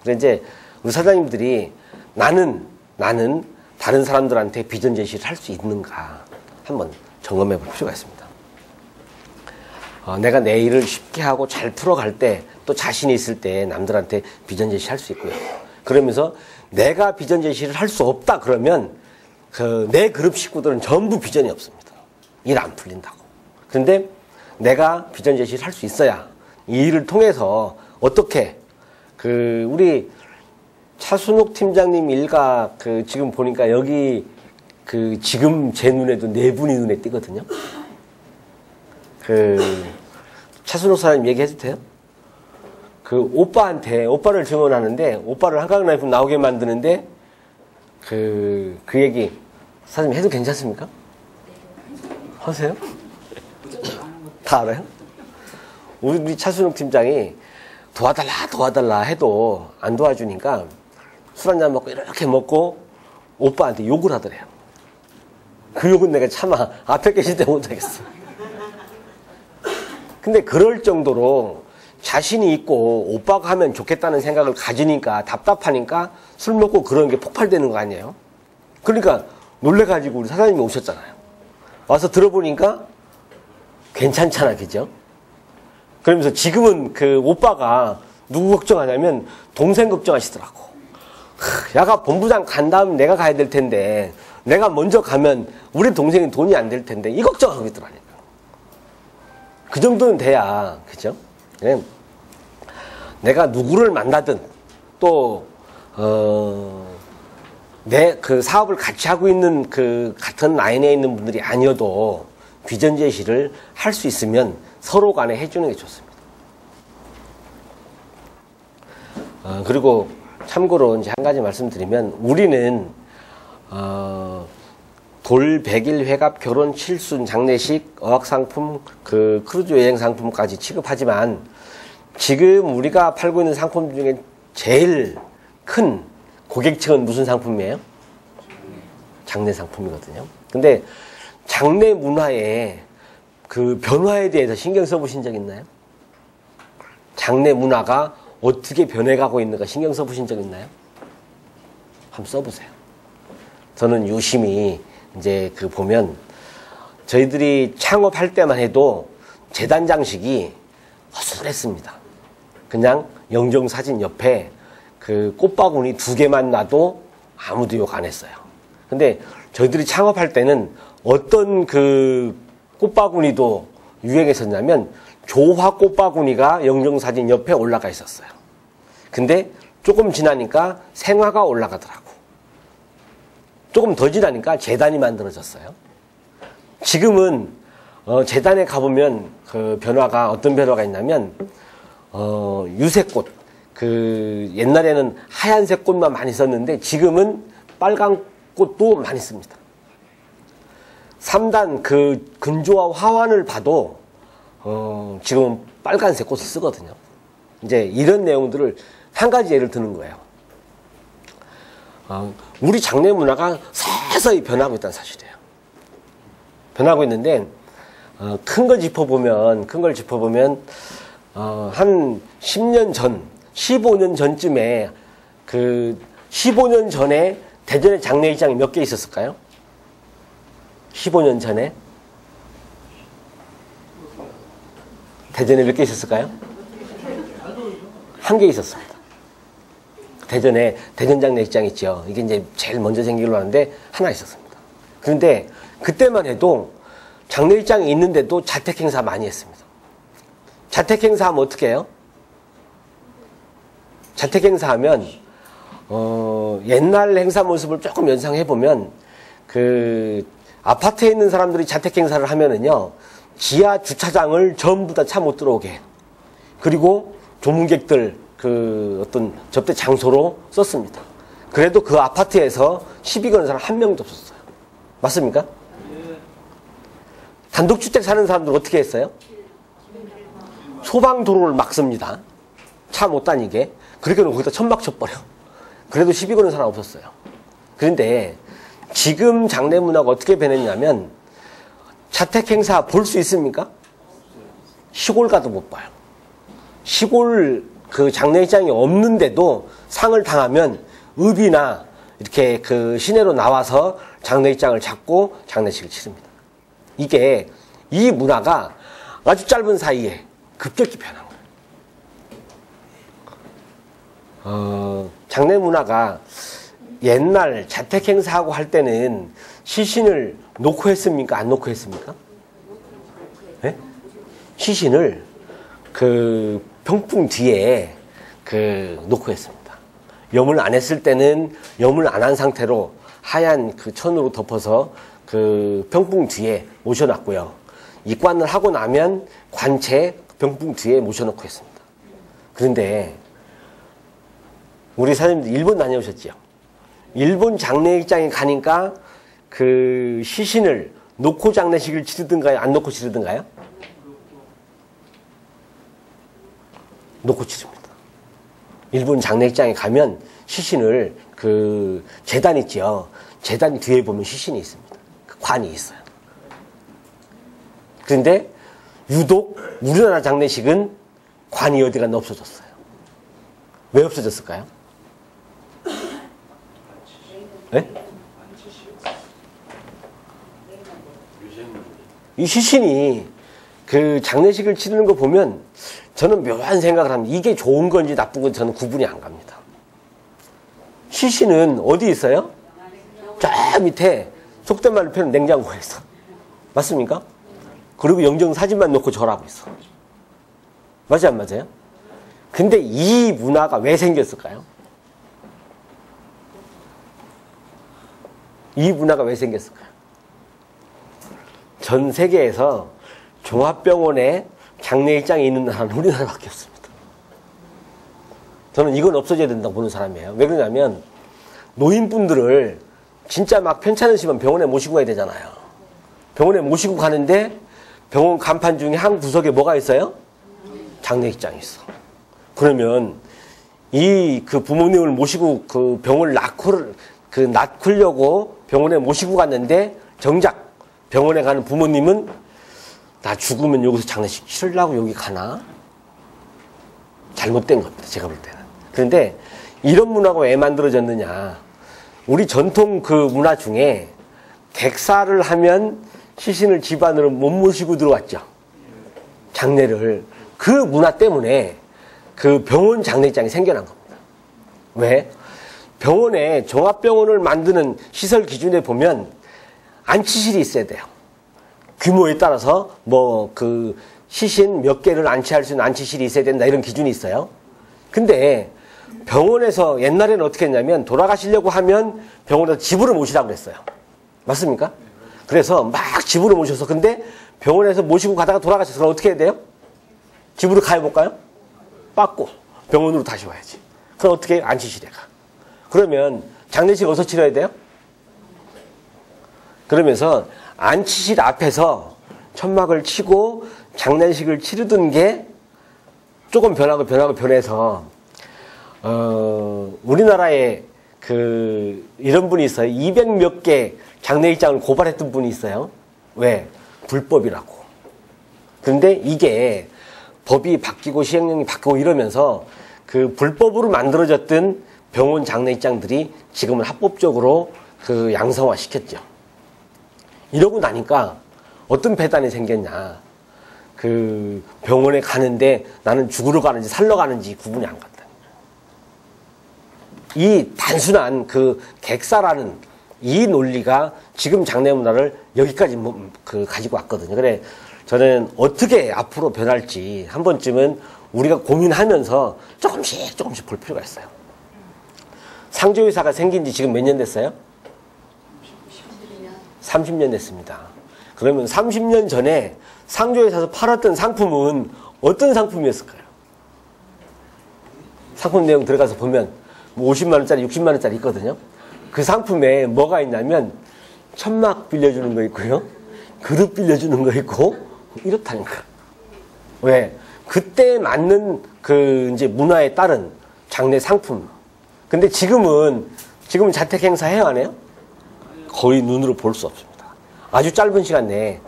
그래서 이제 우리 사장님들이 나는 다른 사람들한테 비전 제시를 할 수 있는가 한번 점검해 볼 필요가 있습니다. 내가 내 일을 쉽게 하고 잘 풀어갈 때 또 자신이 있을 때 남들한테 비전 제시할 수 있고요. 그러면서 내가 비전 제시를 할 수 없다 그러면 내 그룹 식구들은 전부 비전이 없습니다. 일 안 풀린다고. 그런데 내가 비전 제시를 할 수 있어야 이 일을 통해서 어떻게 우리 차순옥 팀장님 일가 지금 보니까 여기 지금 제 눈에도 4분이 눈에 띄거든요. 차순옥 사장님 얘기해도 돼요? 오빠를 증언하는데 오빠를 한강라이프 나오게 만드는데 그 얘기 사장님 해도 괜찮습니까? 하세요? 다 알아요? 우리 차순옥 팀장이 도와달라 해도 안 도와주니까 술 한잔 먹고 이렇게 먹고 오빠한테 욕을 하더래요. 그 욕은 내가 차마 앞에 계실 때 못하겠어. 근데 그럴 정도로 자신이 있고 오빠가 하면 좋겠다는 생각을 가지니까 답답하니까 술 먹고 그런 게 폭발되는 거 아니에요? 그러니까 놀래가지고 우리 사장님이 오셨잖아요. 와서 들어보니까 괜찮잖아, 그죠? 그러면서 지금은 오빠가 누구 걱정하냐면 동생 걱정하시더라고. 야가 본부장 간 다음 내가 가야 될 텐데 내가 먼저 가면 우리 동생이 돈이 안 될 텐데 이 걱정하고 있더라니까. 그 정도는 돼야, 그죠? 내가 누구를 만나든 또 내 사업을 같이 하고 있는 같은 라인에 있는 분들이 아니어도 비전 제시를 할 수 있으면 서로 간에 해주는 게 좋습니다. 그리고 참고로 이제 한 가지 말씀드리면 우리는 돌 100일 회갑 결혼 칠순 장례식 어학상품 크루즈 여행 상품까지 취급하지만 지금 우리가 팔고 있는 상품 중에 제일 큰 고객층은 무슨 상품이에요? 장례 상품이거든요. 근데 장례 문화의 변화에 대해서 신경 써보신 적 있나요? 장례 문화가 어떻게 변해가고 있는가 신경 써보신 적 있나요? 한번 써보세요. 저는 유심히 이제 보면 저희들이 창업할 때만 해도 재단 장식이 허술했습니다. 그냥 영정사진 옆에 꽃바구니 2개만 놔도 아무도 욕 안 했어요. 근데 저희들이 창업할 때는 어떤 꽃바구니도 유행했었냐면 조화 꽃바구니가 영정사진 옆에 올라가 있었어요. 근데 조금 지나니까 생화가 올라가더라고. 조금 더 지나니까 재단이 만들어졌어요. 지금은 재단에 가보면 변화가 어떤 변화가 있냐면 유색꽃 옛날에는 하얀색 꽃만 많이 썼는데 지금은 빨간 꽃도 많이 씁니다. 3단 근조와 화환을 봐도 지금은 빨간색 꽃을 쓰거든요. 이제 이런 내용들을 한 가지 예를 드는 거예요. 우리 장례 문화가 서서히 변하고 있다는 사실이에요. 변하고 있는데 큰 걸 짚어보면 한 10년 전 15년 전쯤에 15년 전에 대전에 장례식장이 몇 개 있었을까요? 15년 전에 대전에 몇 개 있었을까요? 한 개 있었습니다. 대전에 대전 장례식장 있죠. 이게 이제 제일 먼저 생기려고 하는데 하나 있었습니다. 그런데 그때만 해도 장례식장이 있는데도 자택 행사 많이 했습니다. 자택 행사하면 어떻게 해요? 자택 행사하면 옛날 행사 모습을 조금 연상해 보면 아파트에 있는 사람들이 자택 행사를 하면은요, 지하 주차장을 전부 다 차 못 들어오게 해요. 그리고 조문객들 어떤 접대 장소로 썼습니다. 그래도 그 아파트에서 시비 거는 사람 한 명도 없었어요. 맞습니까? 단독주택 사는 사람들 어떻게 했어요? 소방도로를 막습니다. 차 못 다니게. 그렇게 놓고 거기다 천막 쳐버려. 그래도 시비 거는 사람 없었어요. 그런데 지금 장례 문화가 어떻게 변했냐면, 자택 행사 볼 수 있습니까? 시골 가도 못 봐요. 시골 장례식장이 없는데도 상을 당하면 읍이나 이렇게 시내로 나와서 장례식장을 잡고 장례식을 치릅니다. 이 문화가 아주 짧은 사이에 급격히 변한 거예요. 장례 문화가 옛날 자택 행사하고 할 때는 시신을 놓고 했습니까? 안 놓고 했습니까? 네? 시신을 병풍 뒤에 놓고 했습니다. 염을 안 했을 때는 염을 안 한 상태로 하얀 천으로 덮어서 병풍 뒤에 모셔놨고요. 입관을 하고 나면 관채 병풍 뒤에 모셔놓고 했습니다. 그런데 우리 사장님들 일본 다녀오셨죠? 일본 장례식장에 가니까 시신을 놓고 장례식을 치르든가요? 안 놓고 치르든가요? 놓고 치릅니다. 일본 장례식장에 가면 시신을 제단 있죠. 제단 뒤에 보면 시신이 있습니다. 관이 있어요. 그런데 유독 우리나라 장례식은 관이 어디 갔나 없어졌어요. 왜 없어졌을까요? 네? 이 시신이 장례식을 치르는 거 보면 저는 묘한 생각을 합니다. 이게 좋은 건지 나쁜 건지 저는 구분이 안 갑니다. 시신은 어디 있어요? 저 밑에 속된 말로 표현 냉장고에 있어. 맞습니까? 그리고 영정사진만 놓고 절하고 있어. 맞아요, 안 맞아요? 근데 이 문화가 왜 생겼을까요? 이 문화가 왜 생겼을까요? 전 세계에서 종합병원에 장례식장이 있는 나라는 우리나라밖에 없습니다. 저는 이건 없어져야 된다고 보는 사람이에요. 왜 그러냐면 노인분들을 진짜 막 편찮으시면 병원에 모시고 가야 되잖아요. 병원에 모시고 가는데 병원 간판 중에 한 구석에 뭐가 있어요? 장례식장이 있어. 그러면 부모님을 모시고 병을 낳으려고 병원에 모시고 갔는데 정작 병원에 가는 부모님은 나 죽으면 여기서 장례식 치르려고 여기 가나? 잘못된 겁니다. 제가 볼 때는. 그런데 이런 문화가 왜 만들어졌느냐. 우리 전통 문화 중에 객사를 하면 시신을 집안으로 못 모시고 들어왔죠. 장례를. 그 문화 때문에 병원 장례식장이 생겨난 겁니다. 왜? 병원에 종합병원을 만드는 시설 기준에 보면 안치실이 있어야 돼요. 규모에 따라서 시신 몇 개를 안치할 수 있는 안치실이 있어야 된다 이런 기준이 있어요. 근데 병원에서 옛날에는 어떻게 했냐면 돌아가시려고 하면 병원에서 집으로 모시라고 그랬어요. 맞습니까? 그래서 막 집으로 모셔서 근데 병원에서 모시고 가다가 돌아가셔서 그럼 어떻게 해야 돼요? 집으로 가볼까요? 빠꾸 병원으로 다시 와야지. 그럼 어떻게 해요? 안치실에 가. 그러면 장례식 어디서 치러야 돼요? 그러면서 안치실 앞에서 천막을 치고 장례식을 치르던 게 조금 변해서 우리나라에 이런 분이 있어요. 200몇 개 장례식장을 고발했던 분이 있어요. 왜? 불법이라고. 그런데 이게 법이 바뀌고 시행령이 바뀌고 이러면서 그 불법으로 만들어졌던 병원 장례식장들이 지금은 합법적으로 그 양성화 시켰죠. 이러고 나니까 어떤 배단이 생겼냐. 그 병원에 가는데 나는 죽으러 가는지 살러 가는지 구분이 안 갔다. 이 단순한 그 객사라는 이 논리가 지금 장례 문화를 여기까지 가지고 왔거든요. 그래 저는 어떻게 앞으로 변할지 한 번쯤은 우리가 고민하면서 조금씩 볼 필요가 있어요. 상조회사가 생긴 지 지금 몇 년 됐어요? 30년 됐습니다. 그러면 30년 전에 상조회사에서 팔았던 상품은 어떤 상품이었을까요? 상품 내용 들어가서 보면 50만 원짜리, 60만 원짜리 있거든요. 그 상품에 뭐가 있냐면 천막 빌려주는 거 있고요. 그릇 빌려주는 거 있고 이렇다니까. 왜? 그때 맞는 그 이제 문화에 따른 장례 상품. 근데 지금은 자택 행사 해요, 안 해요? 거의 눈으로 볼 수 없습니다. 아주 짧은 시간 내에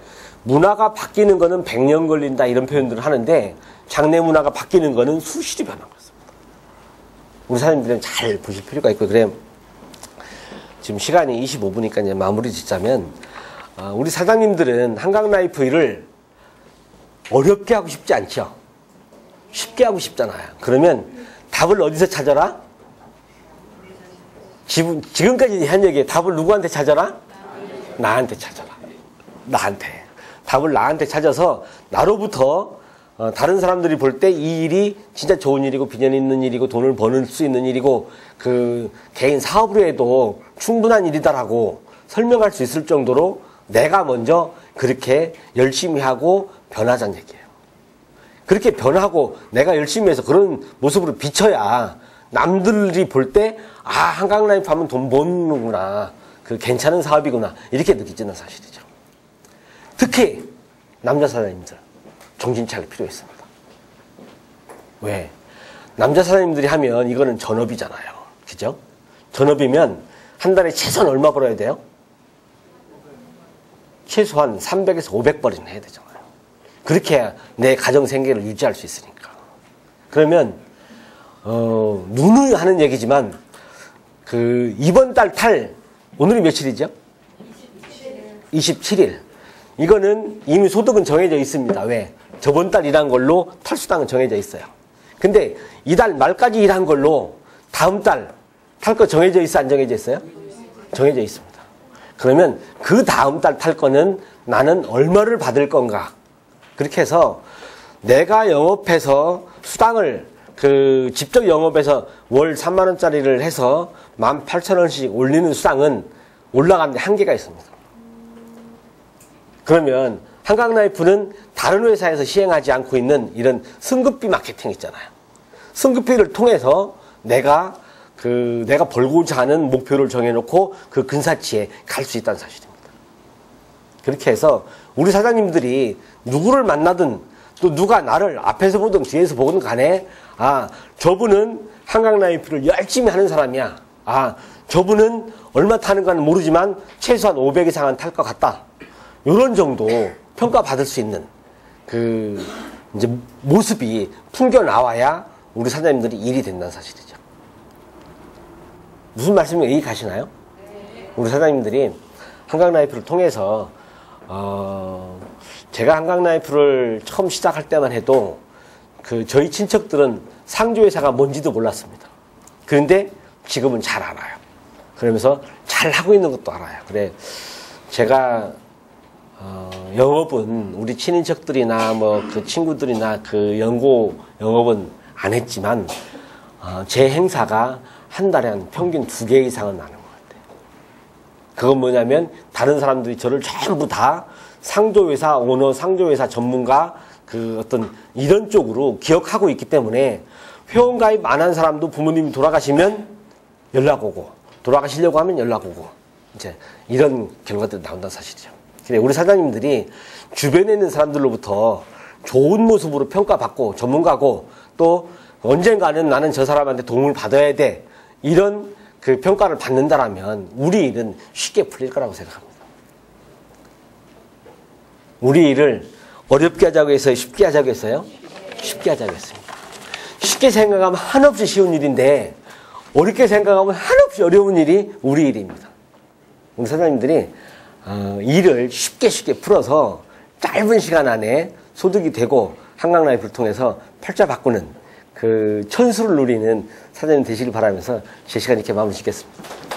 문화가 바뀌는 거는 100년 걸린다 이런 표현들을 하는데 장례 문화가 바뀌는 거는 수시로 변한 것입니다. 우리 사장님들은 잘 보실 필요가 있고 그래. 지금 시간이 25분이니까 이제 마무리 짓자면 우리 사장님들은 한강라이프 일을 어렵게 하고 싶지 않죠. 쉽게 하고 싶잖아요. 그러면 답을 어디서 찾아라? 지금까지 한 얘기에 답을 누구한테 찾아라? 나한테 찾아라. 나한테. 답을 나한테 찾아서 나로부터 다른 사람들이 볼 때 이 일이 진짜 좋은 일이고 비전 있는 일이고 돈을 버는 수 있는 일이고 그 개인 사업으로 해도 충분한 일이다라고 설명할 수 있을 정도로 내가 먼저 그렇게 열심히 하고 변하자는 얘기예요. 그렇게 변하고 내가 열심히 해서 그런 모습으로 비춰야 남들이 볼 때 한강라이프 하면 돈 버는구나. 그 괜찮은 사업이구나. 이렇게 느끼지는 사실이죠. 특히 남자 사장님들 정신 차릴 필요 있습니다. 왜? 남자 사장님들이 하면 이거는 전업이잖아요. 그죠? 전업이면 한 달에 최소한 얼마 벌어야 돼요? 최소한 300에서 500벌이는 해야 되잖아요. 그렇게 해야 내 가정 생계를 유지할 수 있으니까. 그러면 누누이 하는 얘기지만 이번 달 오늘이 며칠이죠? 27일. 이거는 이미 소득은 정해져 있습니다. 왜? 저번 달 일한 걸로 탈수당은 정해져 있어요. 근데 이달 말까지 일한 걸로 다음 달 탈 거 정해져 있어, 안 정해져 있어요? 정해져 있습니다. 그러면 그 다음 달 탈 거는 나는 얼마를 받을 건가? 그렇게 해서 내가 영업해서 수당을 직접 영업해서 월 3만 원짜리를 해서 18,000원씩 올리는 수당은 올라가는데 한계가 있습니다. 그러면 한강라이프는 다른 회사에서 시행하지 않고 있는 이런 승급비 마케팅 있잖아요. 승급비를 통해서 내가 벌고자 하는 목표를 정해놓고 그 근사치에 갈 수 있다는 사실입니다. 그렇게 해서 우리 사장님들이 누구를 만나든 또 누가 나를 앞에서 보든 뒤에서 보든 간에 저분은 한강라이프를 열심히 하는 사람이야. 저분은 얼마 타는가는 모르지만 최소한 500 이상은 탈 것 같다. 이런 정도 평가받을 수 있는 이제 모습이 풍겨 나와야 우리 사장님들이 일이 된다는 사실이죠. 무슨 말씀이 이해 가시나요? 우리 사장님들이 한강라이프를 통해서 제가 한강라이프를 처음 시작할 때만 해도 저희 친척들은 상조회사가 뭔지도 몰랐습니다. 그런데 지금은 잘 알아요. 그러면서 잘 하고 있는 것도 알아요. 그래 제가 영업은 우리 친인척들이나 그 친구들이나 연고 영업은 안 했지만 제 행사가 한 달에 한 평균 2개 이상은 나는 것 같아요. 그건 뭐냐면 다른 사람들이 저를 전부 다 상조회사 오너, 상조회사 전문가 어떤 이런 쪽으로 기억하고 있기 때문에 회원가입 안 한 사람도 부모님이 돌아가시면 연락 오고 돌아가시려고 하면 연락 오고 이제 이런 결과들이 나온다는 사실이죠. 근데 우리 사장님들이 주변에 있는 사람들로부터 좋은 모습으로 평가받고 전문가고 또 언젠가는 나는 저 사람한테 도움을 받아야 돼. 이런 평가를 받는다라면 우리 일은 쉽게 풀릴 거라고 생각합니다. 우리 일을 어렵게 하자고 해서 쉽게 하자고 했어요? 쉽게 하자고 했습니다. 쉽게 생각하면 한없이 쉬운 일인데 어렵게 생각하면 한없이 어려운 일이 우리 일입니다. 우리 사장님들이 일을 쉽게 풀어서 짧은 시간 안에 소득이 되고 한강라이프를 통해서 팔자 바꾸는 그 천수를 누리는 사장님 되시길 바라면서 제 시간 이렇게 마무리 짓겠습니다.